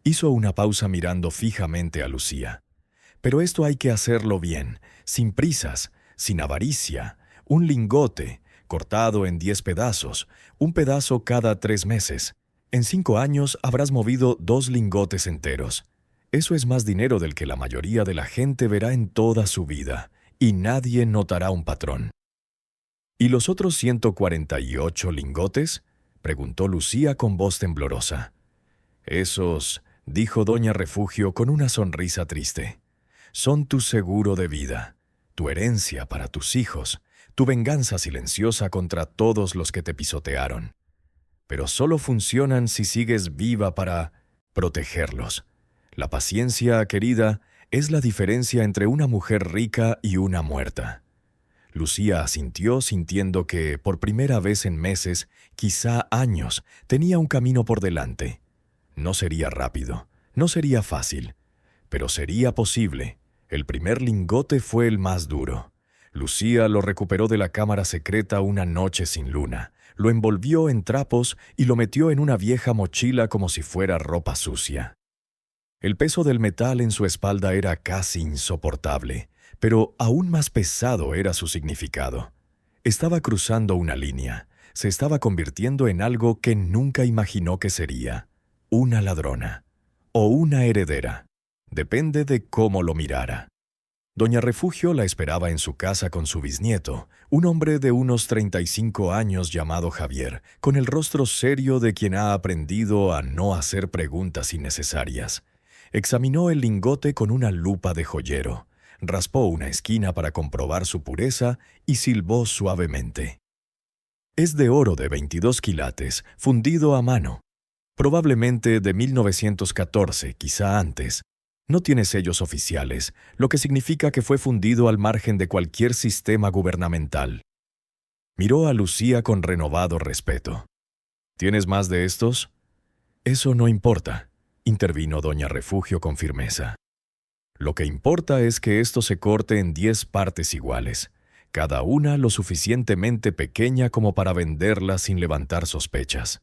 Hizo una pausa mirando fijamente a Lucía. «Pero esto hay que hacerlo bien, sin prisas, sin avaricia. Un lingote, cortado en 10 pedazos, un pedazo cada 3 meses. En 5 años habrás movido 2 lingotes enteros. Eso es más dinero del que la mayoría de la gente verá en toda su vida, y nadie notará un patrón». «¿Y los otros 148 lingotes?», preguntó Lucía con voz temblorosa. «Esos», dijo doña Refugio con una sonrisa triste, «son tu seguro de vida, tu herencia para tus hijos, tu venganza silenciosa contra todos los que te pisotearon. Pero solo funcionan si sigues viva para protegerlos. La paciencia, querida, es la diferencia entre una mujer rica y una muerta». Lucía asintió sintiendo que, por primera vez en meses, quizá años, tenía un camino por delante. No sería rápido, no sería fácil, pero sería posible. El primer lingote fue el más duro. Lucía lo recuperó de la cámara secreta una noche sin luna, lo envolvió en trapos y lo metió en una vieja mochila como si fuera ropa sucia. El peso del metal en su espalda era casi insoportable, pero aún más pesado era su significado. Estaba cruzando una línea, se estaba convirtiendo en algo que nunca imaginó que sería: una ladrona o una heredera. Depende de cómo lo mirara. Doña Refugio la esperaba en su casa con su bisnieto, un hombre de unos 35 años llamado Javier, con el rostro serio de quien ha aprendido a no hacer preguntas innecesarias. Examinó el lingote con una lupa de joyero, raspó una esquina para comprobar su pureza y silbó suavemente. «Es de oro de 22 quilates, fundido a mano. Probablemente de 1914, quizá antes. No tiene sellos oficiales, lo que significa que fue fundido al margen de cualquier sistema gubernamental». Miró a Lucía con renovado respeto. «¿Tienes más de estos?». «Eso no importa», intervino doña Refugio con firmeza. «Lo que importa es que esto se corte en 10 partes iguales, cada una lo suficientemente pequeña como para venderla sin levantar sospechas.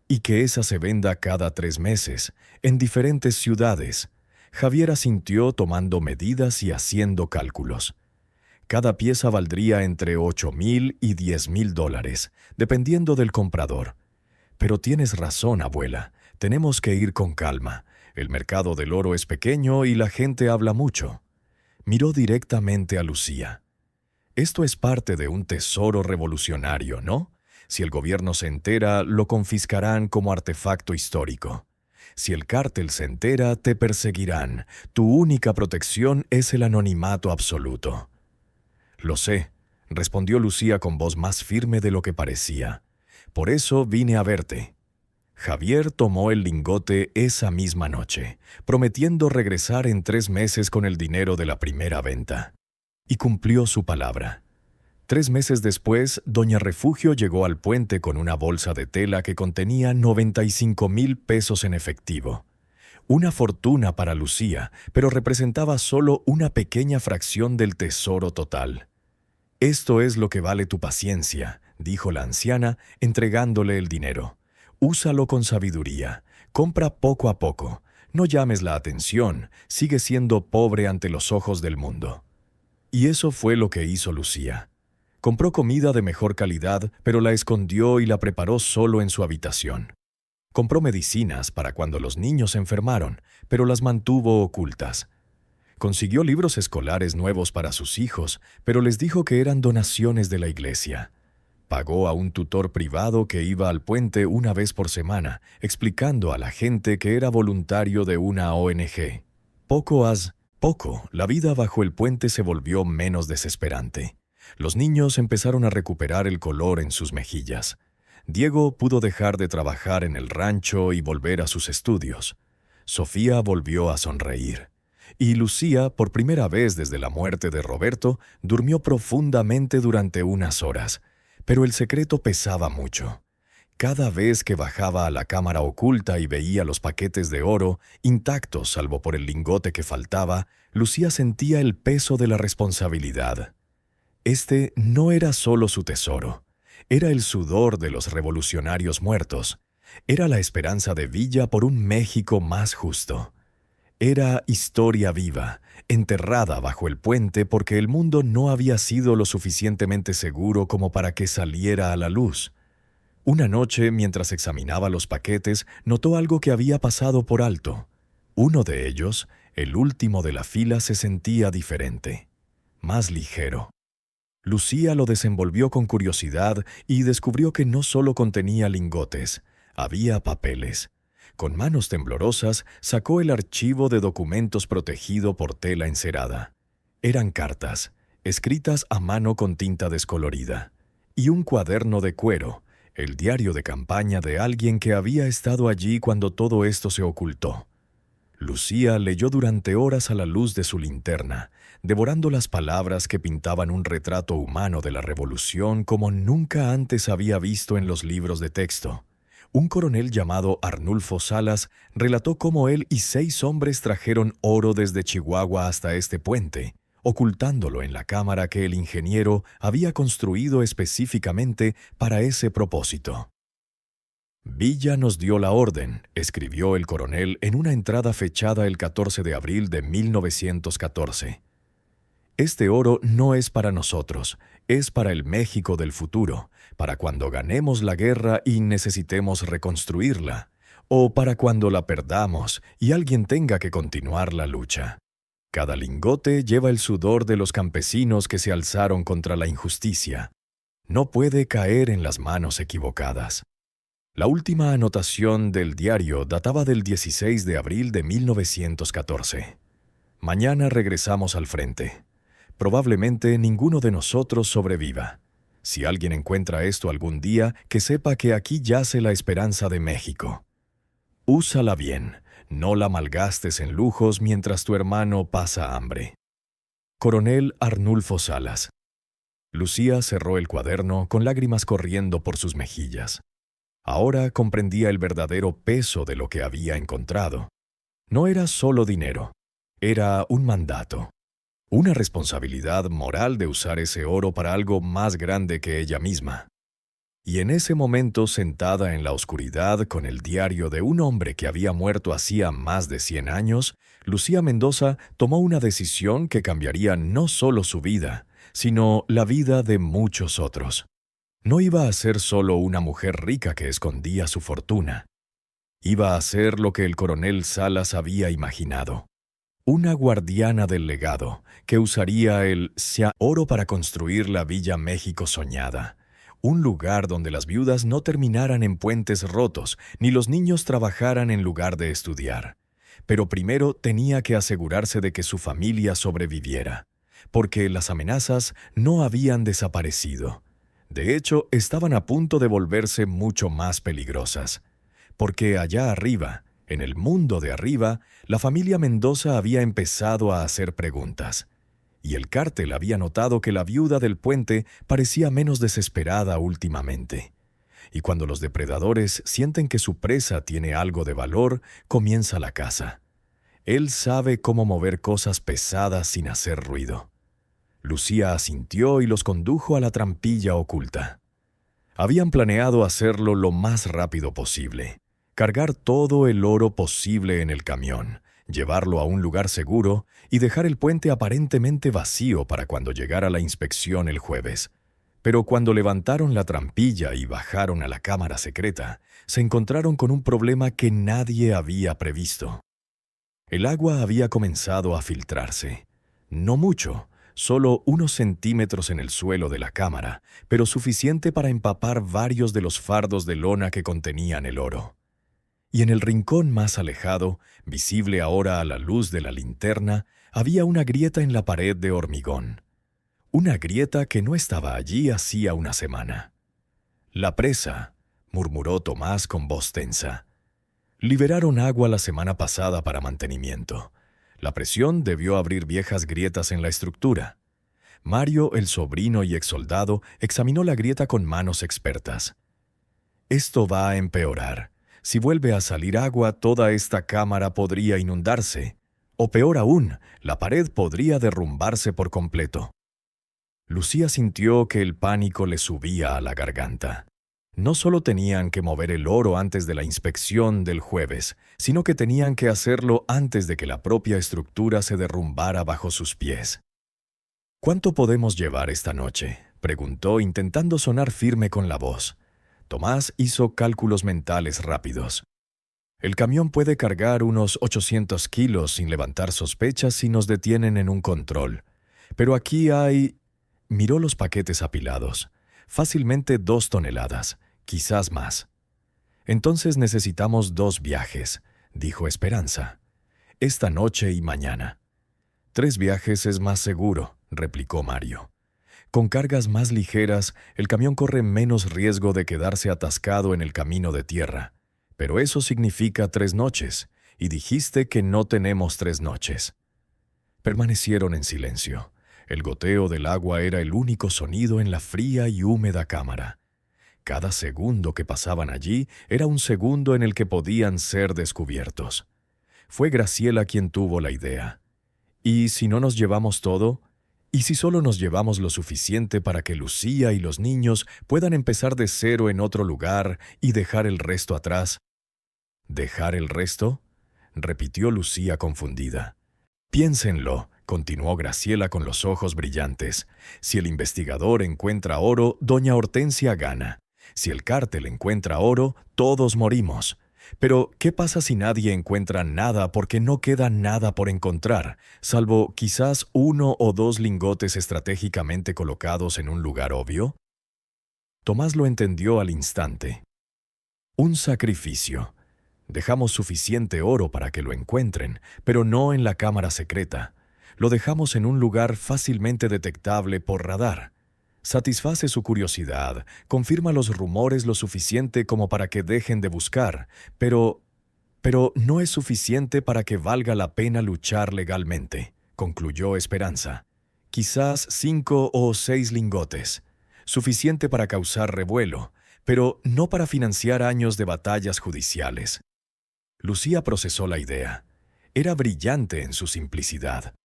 Y que esa se venda cada 3 meses, en diferentes ciudades». Javier asintió tomando medidas y haciendo cálculos. Cada pieza valdría entre $8,000 y $10,000, dependiendo del comprador. «Pero tienes razón, abuela, tenemos que ir con calma. El mercado del oro es pequeño y la gente habla mucho». Miró directamente a Lucía. «Esto es parte de un tesoro revolucionario, ¿no? Si el gobierno se entera, lo confiscarán como artefacto histórico. Si el cártel se entera, te perseguirán. Tu única protección es el anonimato absoluto». «Lo sé», respondió Lucía con voz más firme de lo que parecía. «Por eso vine a verte». Javier tomó el lingote esa misma noche, prometiendo regresar en 3 meses con el dinero de la primera venta. Y cumplió su palabra. 3 meses después, doña Refugio llegó al puente con una bolsa de tela que contenía 95,000 pesos en efectivo. Una fortuna para Lucía, pero representaba solo una pequeña fracción del tesoro total. «Esto es lo que vale tu paciencia», dijo la anciana, entregándole el dinero. «Úsalo con sabiduría. Compra poco a poco. No llames la atención. Sigue siendo pobre ante los ojos del mundo». Y eso fue lo que hizo Lucía. Compró comida de mejor calidad, pero la escondió y la preparó solo en su habitación. Compró medicinas para cuando los niños se enfermaron, pero las mantuvo ocultas. Consiguió libros escolares nuevos para sus hijos, pero les dijo que eran donaciones de la iglesia. Pagó a un tutor privado que iba al puente una vez por semana, explicando a la gente que era voluntario de una ONG. Poco, la vida bajo el puente se volvió menos desesperante. Los niños empezaron a recuperar el color en sus mejillas. Diego pudo dejar de trabajar en el rancho y volver a sus estudios. Sofía volvió a sonreír. Y Lucía, por primera vez desde la muerte de Roberto, durmió profundamente durante unas horas. Pero el secreto pesaba mucho. Cada vez que bajaba a la cámara oculta y veía los paquetes de oro, intactos salvo por el lingote que faltaba, Lucía sentía el peso de la responsabilidad. Este no era solo su tesoro, era el sudor de los revolucionarios muertos, era la esperanza de Villa por un México más justo. Era historia viva, enterrada bajo el puente porque el mundo no había sido lo suficientemente seguro como para que saliera a la luz. Una noche, mientras examinaba los paquetes, notó algo que había pasado por alto. Uno de ellos, el último de la fila, se sentía diferente, más ligero. Lucía lo desenvolvió con curiosidad y descubrió que no solo contenía lingotes, había papeles. Con manos temblorosas, sacó el archivo de documentos protegido por tela encerada. Eran cartas, escritas a mano con tinta descolorida, y un cuaderno de cuero, el diario de campaña de alguien que había estado allí cuando todo esto se ocultó. Lucía leyó durante horas a la luz de su linterna, devorando las palabras que pintaban un retrato humano de la revolución como nunca antes había visto en los libros de texto. Un coronel llamado Arnulfo Salas relató cómo él y 6 hombres trajeron oro desde Chihuahua hasta este puente, ocultándolo en la cámara que el ingeniero había construido específicamente para ese propósito. Villa nos dio la orden, escribió el coronel en una entrada fechada el 14 de abril de 1914. Este oro no es para nosotros, es para el México del futuro, para cuando ganemos la guerra y necesitemos reconstruirla, o para cuando la perdamos y alguien tenga que continuar la lucha. Cada lingote lleva el sudor de los campesinos que se alzaron contra la injusticia. No puede caer en las manos equivocadas. La última anotación del diario databa del 16 de abril de 1914. Mañana regresamos al frente. Probablemente ninguno de nosotros sobreviva. Si alguien encuentra esto algún día, que sepa que aquí yace la esperanza de México. Úsala bien, no la malgastes en lujos mientras tu hermano pasa hambre. Coronel Arnulfo Salas. Lucía cerró el cuaderno con lágrimas corriendo por sus mejillas. Ahora comprendía el verdadero peso de lo que había encontrado. No era solo dinero, era un mandato. Una responsabilidad moral de usar ese oro para algo más grande que ella misma. Y en ese momento, sentada en la oscuridad con el diario de un hombre que había muerto hacía más de 100 años, Lucía Mendoza tomó una decisión que cambiaría no solo su vida, sino la vida de muchos otros. No iba a ser solo una mujer rica que escondía su fortuna. Iba a ser lo que el coronel Salas había imaginado. Una guardiana del legado, que usaría el oro para construir la Villa México soñada. Un lugar donde las viudas no terminaran en puentes rotos, ni los niños trabajaran en lugar de estudiar. Pero primero tenía que asegurarse de que su familia sobreviviera, porque las amenazas no habían desaparecido. De hecho, estaban a punto de volverse mucho más peligrosas. Porque allá arriba, en el mundo de arriba, la familia Mendoza había empezado a hacer preguntas. Y el cártel había notado que la viuda del puente parecía menos desesperada últimamente. Y cuando los depredadores sienten que su presa tiene algo de valor, comienza la caza. Él sabe cómo mover cosas pesadas sin hacer ruido. Lucía asintió y los condujo a la trampilla oculta. Habían planeado hacerlo lo más rápido posible. Cargar todo el oro posible en el camión, llevarlo a un lugar seguro y dejar el puente aparentemente vacío para cuando llegara la inspección el jueves. Pero cuando levantaron la trampilla y bajaron a la cámara secreta, se encontraron con un problema que nadie había previsto. El agua había comenzado a filtrarse. No mucho, solo unos centímetros en el suelo de la cámara, pero suficiente para empapar varios de los fardos de lona que contenían el oro. Y en el rincón más alejado, visible ahora a la luz de la linterna, había una grieta en la pared de hormigón. Una grieta que no estaba allí hacía una semana. «La presa», murmuró Tomás con voz tensa. «Liberaron agua la semana pasada para mantenimiento. La presión debió abrir viejas grietas en la estructura». Mario, el sobrino y exsoldado, examinó la grieta con manos expertas. «Esto va a empeorar. Si vuelve a salir agua, toda esta cámara podría inundarse. O peor aún, la pared podría derrumbarse por completo». Lucía sintió que el pánico le subía a la garganta. No solo tenían que mover el oro antes de la inspección del jueves, sino que tenían que hacerlo antes de que la propia estructura se derrumbara bajo sus pies. «¿Cuánto podemos llevar esta noche?», preguntó, intentando sonar firme con la voz. Tomás hizo cálculos mentales rápidos. «El camión puede cargar unos 800 kilos sin levantar sospechas si nos detienen en un control. Pero aquí hay...» Miró los paquetes apilados. «Fácilmente 2 toneladas, quizás más». «Entonces necesitamos 2 viajes», dijo Esperanza. «Esta noche y mañana». «3 viajes es más seguro», replicó Mario. «Con cargas más ligeras, el camión corre menos riesgo de quedarse atascado en el camino de tierra. Pero eso significa 3 noches, y dijiste que no tenemos 3 noches». Permanecieron en silencio. El goteo del agua era el único sonido en la fría y húmeda cámara. Cada segundo que pasaban allí era un segundo en el que podían ser descubiertos. Fue Graciela quien tuvo la idea. «¿Y si no nos llevamos todo? ¿Y si solo nos llevamos lo suficiente para que Lucía y los niños puedan empezar de cero en otro lugar y dejar el resto atrás?» «¿Dejar el resto?», repitió Lucía confundida. «Piénsenlo», continuó Graciela con los ojos brillantes. «Si el investigador encuentra oro, doña Hortensia gana. Si el cártel encuentra oro, todos morimos. Pero, ¿qué pasa si nadie encuentra nada porque no queda nada por encontrar, salvo quizás 1 o 2 lingotes estratégicamente colocados en un lugar obvio?» Tomás lo entendió al instante. «Un sacrificio. Dejamos suficiente oro para que lo encuentren, pero no en la cámara secreta. Lo dejamos en un lugar fácilmente detectable por radar. Satisface su curiosidad, confirma los rumores lo suficiente como para que dejen de buscar, pero no es suficiente para que valga la pena luchar legalmente», concluyó Esperanza. «Quizás 5 o 6 lingotes. Suficiente para causar revuelo, pero no para financiar años de batallas judiciales». Lucía procesó la idea. Era brillante en su simplicidad.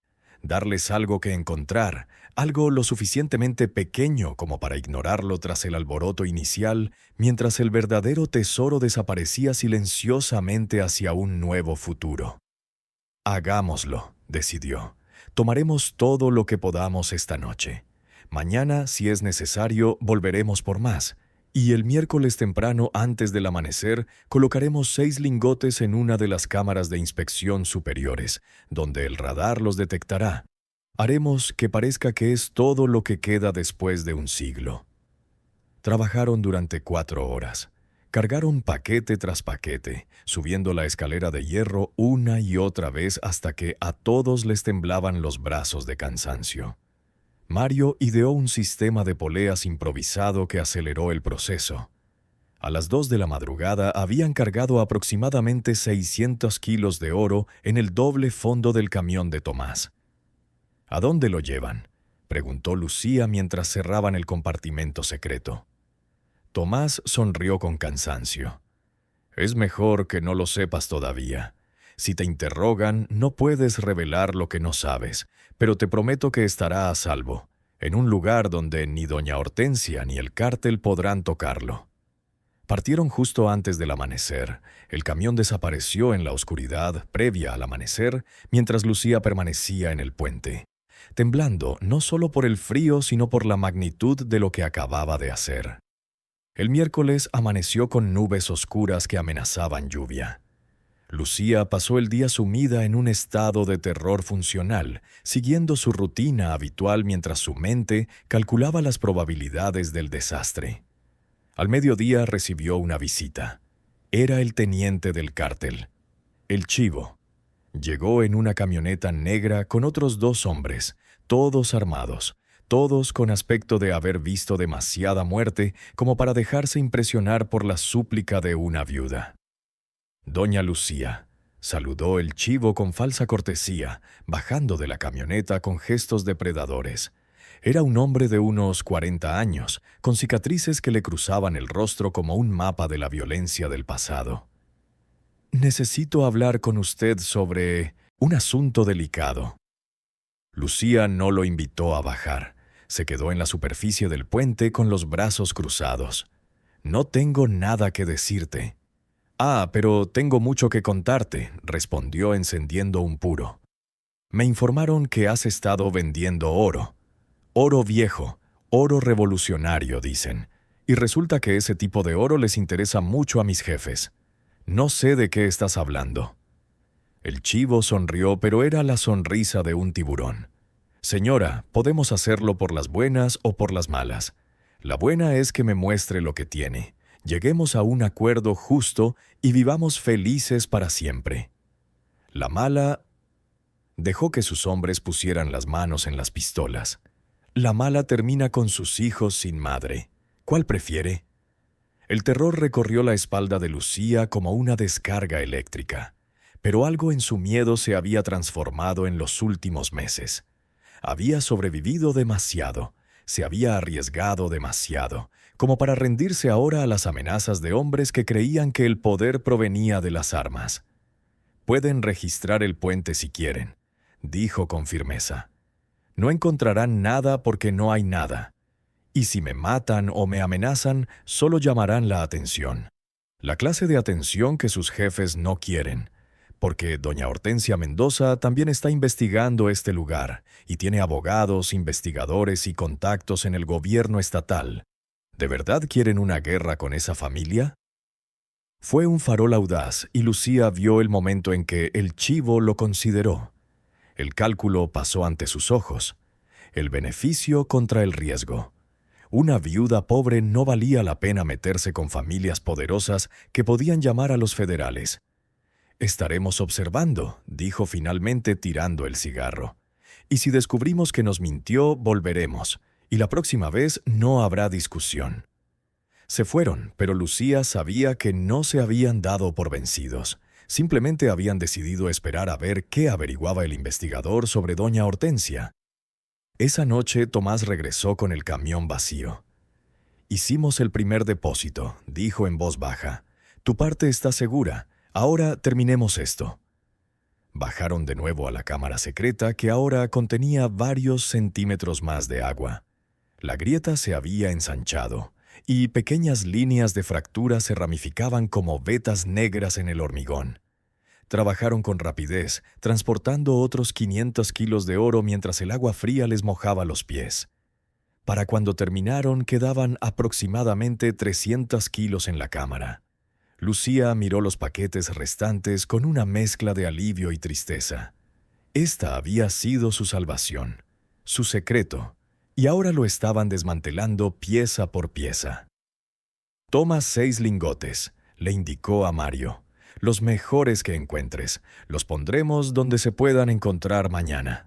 Darles algo que encontrar, algo lo suficientemente pequeño como para ignorarlo tras el alboroto inicial, mientras el verdadero tesoro desaparecía silenciosamente hacia un nuevo futuro. «Hagámoslo», decidió. «Tomaremos todo lo que podamos esta noche. Mañana, si es necesario, volveremos por más. Y el miércoles temprano, antes del amanecer, colocaremos 6 lingotes en una de las cámaras de inspección superiores, donde el radar los detectará. Haremos que parezca que es todo lo que queda después de un siglo». Trabajaron durante 4 horas. Cargaron paquete tras paquete, subiendo la escalera de hierro una y otra vez hasta que a todos les temblaban los brazos de cansancio. Mario ideó un sistema de poleas improvisado que aceleró el proceso. A las 2 de la madrugada habían cargado aproximadamente 600 kilos de oro en el doble fondo del camión de Tomás. «¿A dónde lo llevan?», preguntó Lucía mientras cerraban el compartimento secreto. Tomás sonrió con cansancio. «Es mejor que no lo sepas todavía. Si te interrogan, no puedes revelar lo que no sabes, pero te prometo que estará a salvo, en un lugar donde ni doña Hortensia ni el cártel podrán tocarlo». Partieron justo antes del amanecer. El camión desapareció en la oscuridad previa al amanecer, mientras Lucía permanecía en el puente, temblando no solo por el frío, sino por la magnitud de lo que acababa de hacer. El miércoles amaneció con nubes oscuras que amenazaban lluvia. Lucía pasó el día sumida en un estado de terror funcional, siguiendo su rutina habitual mientras su mente calculaba las probabilidades del desastre. Al mediodía recibió una visita. Era el teniente del cártel, el Chivo. Llegó en una camioneta negra con otros 2 hombres, todos armados, todos con aspecto de haber visto demasiada muerte como para dejarse impresionar por la súplica de una viuda. Doña Lucía, saludó el Chivo con falsa cortesía, bajando de la camioneta con gestos depredadores. Era un hombre de unos 40 años, con cicatrices que le cruzaban el rostro como un mapa de la violencia del pasado. «Necesito hablar con usted sobre un asunto delicado». Lucía no lo invitó a bajar. Se quedó en la superficie del puente con los brazos cruzados. «No tengo nada que decirte». «Ah, pero tengo mucho que contarte», respondió encendiendo un puro. «Me informaron que has estado vendiendo oro. Oro viejo, oro revolucionario, dicen. Y resulta que ese tipo de oro les interesa mucho a mis jefes. No sé de qué estás hablando». El Chivo sonrió, pero era la sonrisa de un tiburón. «Señora, podemos hacerlo por las buenas o por las malas. La buena es que me muestre lo que tiene. Lleguemos a un acuerdo justo y vivamos felices para siempre. La mala...» Dejó que sus hombres pusieran las manos en las pistolas. «La mala termina con sus hijos sin madre. ¿Cuál prefiere?» El terror recorrió la espalda de Lucía como una descarga eléctrica. Pero algo en su miedo se había transformado en los últimos meses. Había sobrevivido demasiado, se había arriesgado demasiado, como para rendirse ahora a las amenazas de hombres que creían que el poder provenía de las armas. «Pueden registrar el puente si quieren», dijo con firmeza. «No encontrarán nada porque no hay nada. Y si me matan o me amenazan, solo llamarán la atención. La clase de atención que sus jefes no quieren, porque doña Hortensia Mendoza también está investigando este lugar y tiene abogados, investigadores y contactos en el gobierno estatal. ¿De verdad quieren una guerra con esa familia?» Fue un farol audaz y Lucía vio el momento en que el Chivo lo consideró. El cálculo pasó ante sus ojos. El beneficio contra el riesgo. Una viuda pobre no valía la pena meterse con familias poderosas que podían llamar a los federales. «Estaremos observando», dijo finalmente tirando el cigarro. «Y si descubrimos que nos mintió, volveremos, y la próxima vez no habrá discusión». Se fueron, pero Lucía sabía que no se habían dado por vencidos. Simplemente habían decidido esperar a ver qué averiguaba el investigador sobre doña Hortensia. Esa noche Tomás regresó con el camión vacío. «Hicimos el primer depósito», dijo en voz baja. «Tu parte está segura. Ahora terminemos esto». Bajaron de nuevo a la cámara secreta, que ahora contenía varios centímetros más de agua. La grieta se había ensanchado, y pequeñas líneas de fractura se ramificaban como vetas negras en el hormigón. Trabajaron con rapidez, transportando otros 500 kilos de oro mientras el agua fría les mojaba los pies. Para cuando terminaron, quedaban aproximadamente 300 kilos en la cámara. Lucía miró los paquetes restantes con una mezcla de alivio y tristeza. Esta había sido su salvación, su secreto, y ahora lo estaban desmantelando pieza por pieza. «Toma 6 lingotes», le indicó a Mario. «Los mejores que encuentres. Los pondremos donde se puedan encontrar mañana».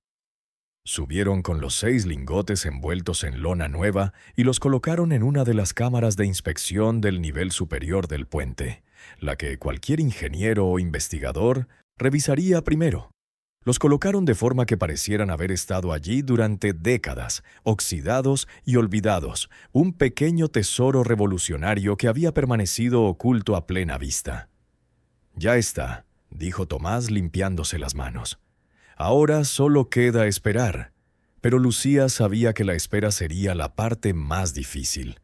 Subieron con los 6 lingotes envueltos en lona nueva y los colocaron en una de las cámaras de inspección del nivel superior del puente, la que cualquier ingeniero o investigador revisaría primero. Los colocaron de forma que parecieran haber estado allí durante décadas, oxidados y olvidados, un pequeño tesoro revolucionario que había permanecido oculto a plena vista. «Ya está», dijo Tomás limpiándose las manos. «Ahora solo queda esperar». Pero Lucía sabía que la espera sería la parte más difícil.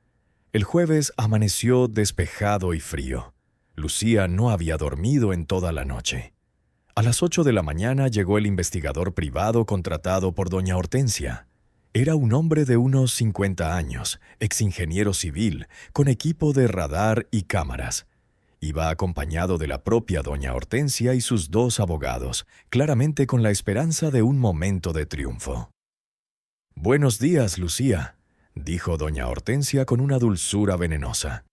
El jueves amaneció despejado y frío. Lucía no había dormido en toda la noche. A las 8 de la mañana llegó el investigador privado contratado por doña Hortensia. Era un hombre de unos 50 años, exingeniero civil, con equipo de radar y cámaras. Iba acompañado de la propia doña Hortensia y sus 2 abogados, claramente con la esperanza de un momento de triunfo. «Buenos días, Lucía», dijo doña Hortensia con una dulzura venenosa.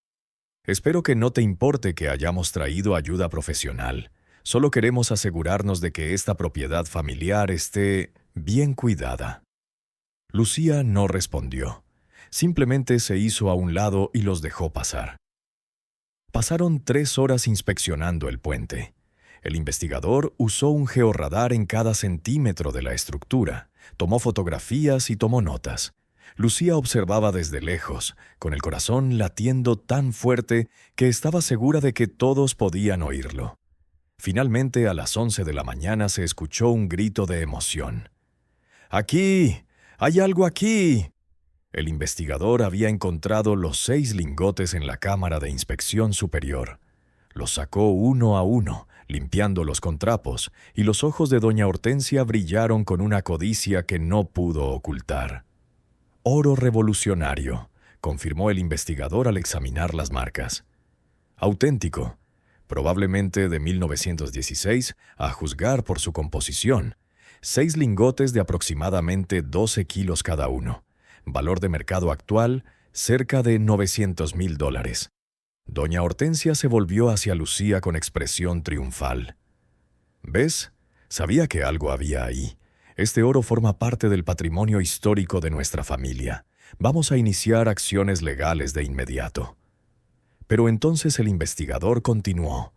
«Espero que no te importe que hayamos traído ayuda profesional. Solo queremos asegurarnos de que esta propiedad familiar esté bien cuidada». Lucía no respondió. Simplemente se hizo a un lado y los dejó pasar. Pasaron 3 horas inspeccionando el puente. El investigador usó un georradar en cada centímetro de la estructura, tomó fotografías y tomó notas. Lucía observaba desde lejos, con el corazón latiendo tan fuerte que estaba segura de que todos podían oírlo. Finalmente, a las 11 de la mañana se escuchó un grito de emoción. «¡Aquí! ¡Hay algo aquí!». El investigador había encontrado los 6 lingotes en la cámara de inspección superior. Los sacó uno a uno, limpiándolos con trapos, y los ojos de doña Hortensia brillaron con una codicia que no pudo ocultar. «Oro revolucionario», confirmó el investigador al examinar las marcas. «Auténtico, probablemente de 1916, a juzgar por su composición. 6 lingotes de aproximadamente 12 kilos cada uno. Valor de mercado actual, cerca de $900,000. Doña Hortensia se volvió hacia Lucía con expresión triunfal. «¿Ves? Sabía que algo había ahí. Este oro forma parte del patrimonio histórico de nuestra familia. Vamos a iniciar acciones legales de inmediato». Pero entonces el investigador continuó.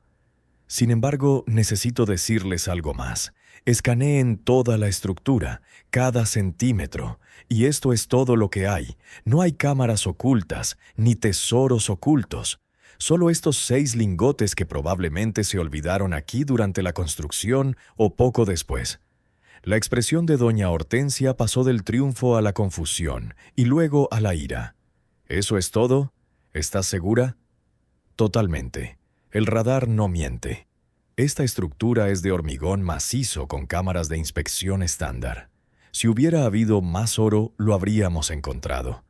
«Sin embargo, necesito decirles algo más. Escaneen toda la estructura, cada centímetro, y esto es todo lo que hay. No hay cámaras ocultas, ni tesoros ocultos. Solo estos 6 lingotes que probablemente se olvidaron aquí durante la construcción o poco después». La expresión de doña Hortensia pasó del triunfo a la confusión y luego a la ira. «¿Eso es todo? ¿Estás segura?» «Totalmente. El radar no miente. Esta estructura es de hormigón macizo con cámaras de inspección estándar. Si hubiera habido más oro, lo habríamos encontrado».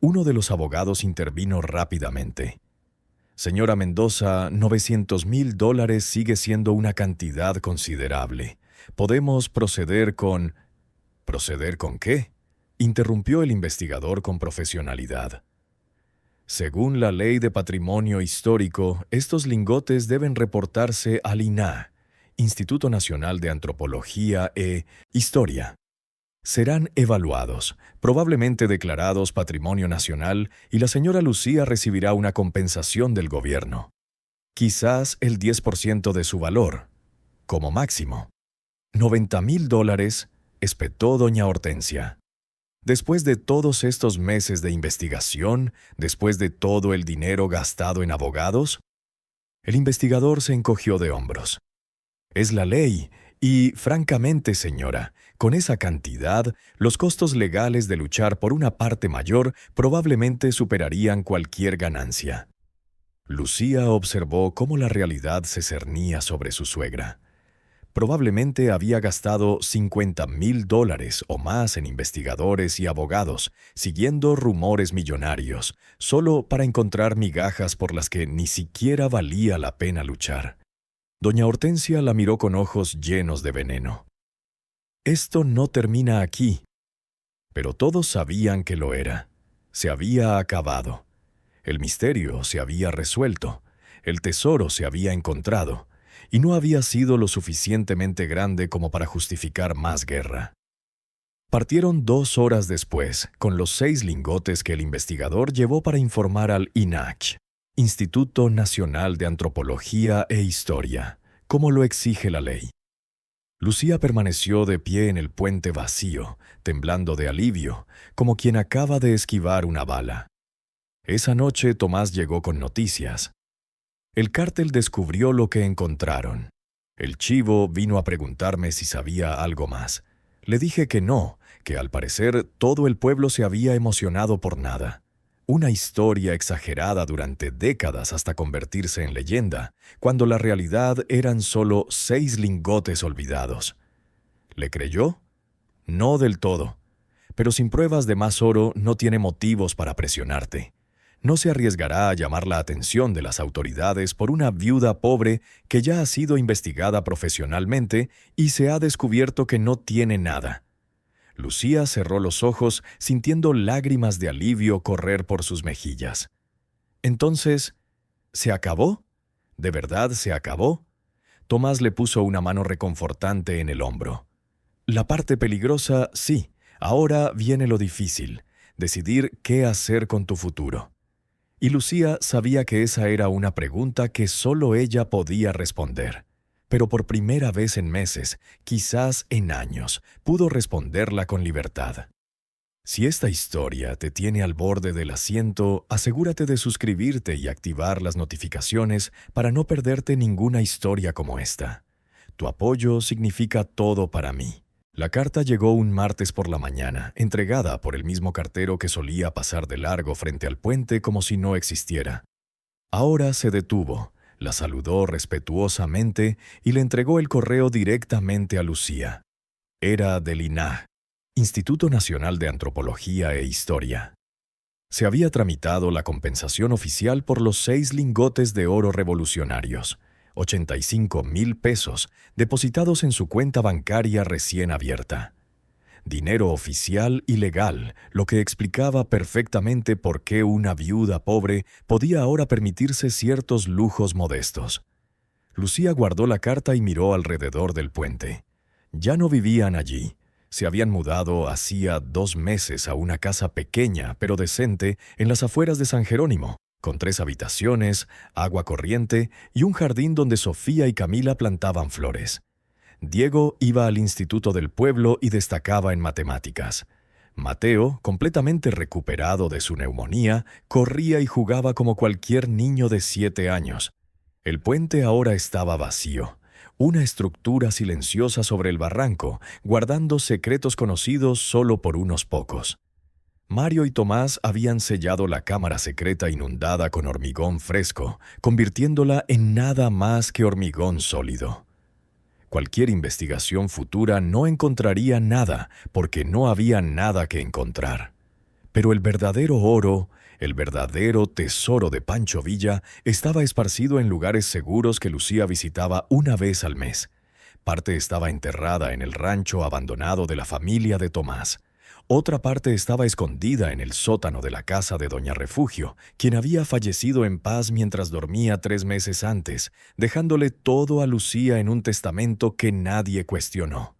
Uno de los abogados intervino rápidamente. «Señora Mendoza, $900,000 sigue siendo una cantidad considerable. Podemos proceder con...» «¿Proceder con qué?», interrumpió el investigador con profesionalidad. «Según la Ley de Patrimonio Histórico, estos lingotes deben reportarse al INAH, Instituto Nacional de Antropología e Historia. Serán evaluados, probablemente declarados Patrimonio Nacional, y la señora Lucía recibirá una compensación del gobierno. Quizás el 10% de su valor, como máximo». $90,000, espetó doña Hortensia. Después de todos estos meses de investigación, después de todo el dinero gastado en abogados, el investigador se encogió de hombros. «Es la ley, y, francamente, señora, con esa cantidad, los costos legales de luchar por una parte mayor probablemente superarían cualquier ganancia». Lucía observó cómo la realidad se cernía sobre su suegra. Probablemente había gastado $50,000 o más en investigadores y abogados, siguiendo rumores millonarios, solo para encontrar migajas por las que ni siquiera valía la pena luchar. Doña Hortensia la miró con ojos llenos de veneno. «Esto no termina aquí». Pero todos sabían que lo era. Se había acabado. El misterio se había resuelto. El tesoro se había encontrado. Y no había sido lo suficientemente grande como para justificar más guerra. Partieron 2 horas después, con los 6 lingotes que el investigador llevó para informar al INAH, Instituto Nacional de Antropología e Historia, como lo exige la ley. Lucía permaneció de pie en el puente vacío, temblando de alivio, como quien acaba de esquivar una bala. Esa noche Tomás llegó con noticias. El cártel descubrió lo que encontraron. El chivo vino a preguntarme si sabía algo más. Le dije que no, que al parecer todo el pueblo se había emocionado por nada. Una historia exagerada durante décadas hasta convertirse en leyenda, cuando la realidad eran solo 6 lingotes olvidados. ¿Le creyó? No del todo. Pero sin pruebas de más oro no tiene motivos para presionarte. No se arriesgará a llamar la atención de las autoridades por una viuda pobre que ya ha sido investigada profesionalmente y se ha descubierto que no tiene nada. Lucía cerró los ojos, sintiendo lágrimas de alivio correr por sus mejillas. Entonces, ¿se acabó? ¿De verdad se acabó? Tomás le puso una mano reconfortante en el hombro. La parte peligrosa, sí. Ahora viene lo difícil, decidir qué hacer con tu futuro. Y Lucía sabía que esa era una pregunta que solo ella podía responder. Pero por primera vez en meses, quizás en años, pudo responderla con libertad. Si esta historia te tiene al borde del asiento, asegúrate de suscribirte y activar las notificaciones para no perderte ninguna historia como esta. Tu apoyo significa todo para mí. La carta llegó un martes por la mañana, entregada por el mismo cartero que solía pasar de largo frente al puente como si no existiera. Ahora se detuvo, la saludó respetuosamente y le entregó el correo directamente a Lucía. Era del INAH, Instituto Nacional de Antropología e Historia. Se había tramitado la compensación oficial por los 6 lingotes de oro revolucionarios, 85,000 pesos, depositados en su cuenta bancaria recién abierta. Dinero oficial y legal, lo que explicaba perfectamente por qué una viuda pobre podía ahora permitirse ciertos lujos modestos. Lucía guardó la carta y miró alrededor del puente. Ya no vivían allí. Se habían mudado hacía 2 meses a una casa pequeña pero decente en las afueras de San Jerónimo, con 3 habitaciones, agua corriente y un jardín donde Sofía y Camila plantaban flores. Diego iba al instituto del pueblo y destacaba en matemáticas. Mateo, completamente recuperado de su neumonía, corría y jugaba como cualquier niño de 7 años. El puente ahora estaba vacío, una estructura silenciosa sobre el barranco, guardando secretos conocidos solo por unos pocos. Mario y Tomás habían sellado la cámara secreta inundada con hormigón fresco, convirtiéndola en nada más que hormigón sólido. Cualquier investigación futura no encontraría nada, porque no había nada que encontrar. Pero el verdadero oro, el verdadero tesoro de Pancho Villa, estaba esparcido en lugares seguros que Lucía visitaba una vez al mes. Parte estaba enterrada en el rancho abandonado de la familia de Tomás. Otra parte estaba escondida en el sótano de la casa de Doña Refugio, quien había fallecido en paz mientras dormía 3 meses antes, dejándole todo a Lucía en un testamento que nadie cuestionó.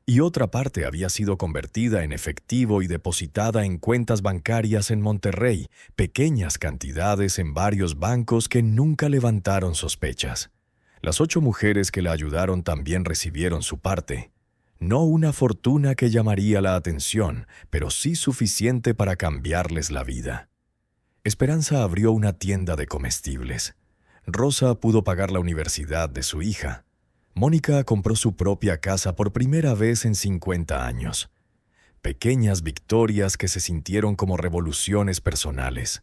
Y otra parte había sido convertida en efectivo y depositada en cuentas bancarias en Monterrey, pequeñas cantidades en varios bancos que nunca levantaron sospechas. Las 8 mujeres que la ayudaron también recibieron su parte. No una fortuna que llamaría la atención, pero sí suficiente para cambiarles la vida. Esperanza abrió una tienda de comestibles. Rosa pudo pagar la universidad de su hija. Mónica compró su propia casa por primera vez en 50 años. Pequeñas victorias que se sintieron como revoluciones personales.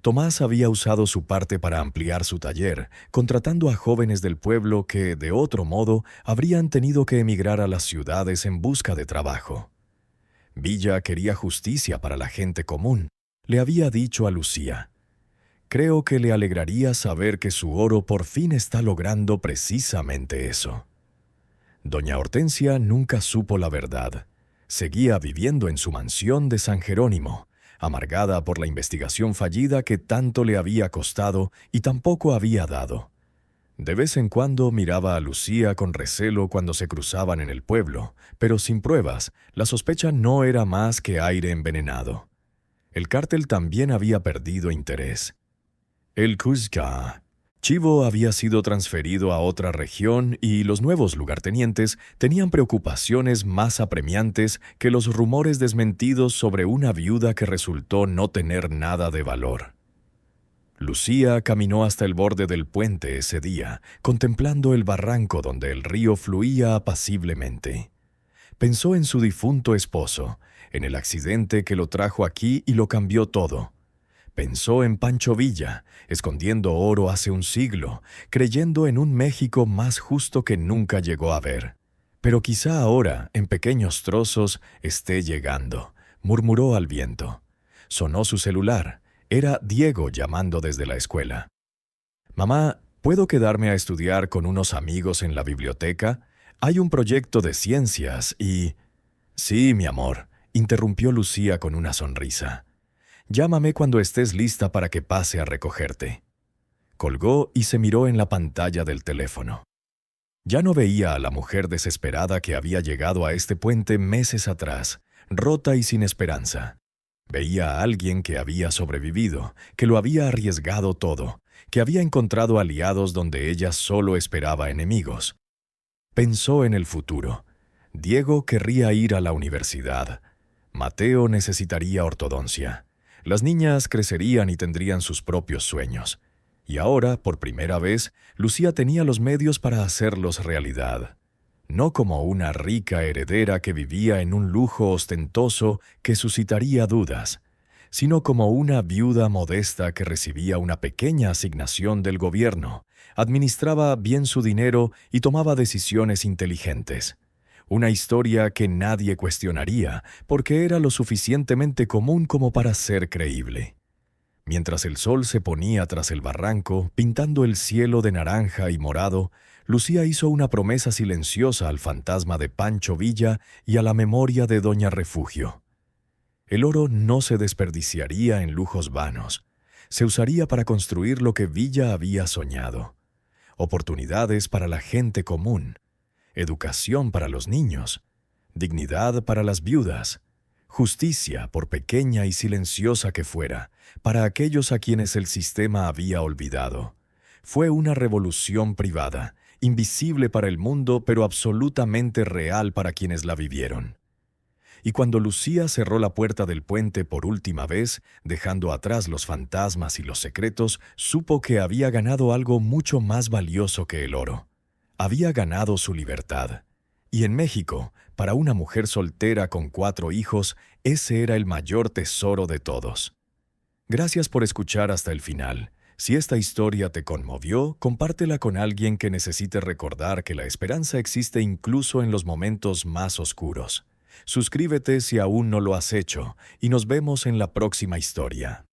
Tomás había usado su parte para ampliar su taller, contratando a jóvenes del pueblo que, de otro modo, habrían tenido que emigrar a las ciudades en busca de trabajo. Villa quería justicia para la gente común. Le había dicho a Lucía: «Creo que le alegraría saber que su oro por fin está logrando precisamente eso». Doña Hortensia nunca supo la verdad. Seguía viviendo en su mansión de San Jerónimo, amargada por la investigación fallida que tanto le había costado y tampoco había dado. De vez en cuando miraba a Lucía con recelo cuando se cruzaban en el pueblo, pero sin pruebas, la sospecha no era más que aire envenenado. El cártel también había perdido interés. El Cusca. Chivo había sido transferido a otra región y los nuevos lugartenientes tenían preocupaciones más apremiantes que los rumores desmentidos sobre una viuda que resultó no tener nada de valor. Lucía caminó hasta el borde del puente ese día, contemplando el barranco donde el río fluía apaciblemente. Pensó en su difunto esposo, en el accidente que lo trajo aquí y lo cambió todo. Pensó en Pancho Villa, escondiendo oro hace un siglo, creyendo en un México más justo que nunca llegó a ver. Pero quizá ahora, en pequeños trozos, esté llegando, murmuró al viento. Sonó su celular. Era Diego llamando desde la escuela. «Mamá, ¿puedo quedarme a estudiar con unos amigos en la biblioteca? Hay un proyecto de ciencias y...» «Sí, mi amor», interrumpió Lucía con una sonrisa. «Llámame cuando estés lista para que pase a recogerte». Colgó y se miró en la pantalla del teléfono. Ya no veía a la mujer desesperada que había llegado a este puente meses atrás, rota y sin esperanza. Veía a alguien que había sobrevivido, que lo había arriesgado todo, que había encontrado aliados donde ella solo esperaba enemigos. Pensó en el futuro. Diego querría ir a la universidad. Mateo necesitaría ortodoncia. Las niñas crecerían y tendrían sus propios sueños. Y ahora, por primera vez, Lucía tenía los medios para hacerlos realidad. No como una rica heredera que vivía en un lujo ostentoso que suscitaría dudas, sino como una viuda modesta que recibía una pequeña asignación del gobierno, administraba bien su dinero y tomaba decisiones inteligentes. Una historia que nadie cuestionaría, porque era lo suficientemente común como para ser creíble. Mientras el sol se ponía tras el barranco, pintando el cielo de naranja y morado, Lucía hizo una promesa silenciosa al fantasma de Pancho Villa y a la memoria de Doña Refugio. El oro no se desperdiciaría en lujos vanos. Se usaría para construir lo que Villa había soñado. Oportunidades para la gente común, educación para los niños, dignidad para las viudas, justicia, por pequeña y silenciosa que fuera, para aquellos a quienes el sistema había olvidado. Fue una revolución privada, invisible para el mundo, pero absolutamente real para quienes la vivieron. Y cuando Lucía cerró la puerta del puente por última vez, dejando atrás los fantasmas y los secretos, supo que había ganado algo mucho más valioso que el oro. Había ganado su libertad. Y en México, para una mujer soltera con 4 hijos, ese era el mayor tesoro de todos. Gracias por escuchar hasta el final. Si esta historia te conmovió, compártela con alguien que necesite recordar que la esperanza existe incluso en los momentos más oscuros. Suscríbete si aún no lo has hecho, y nos vemos en la próxima historia.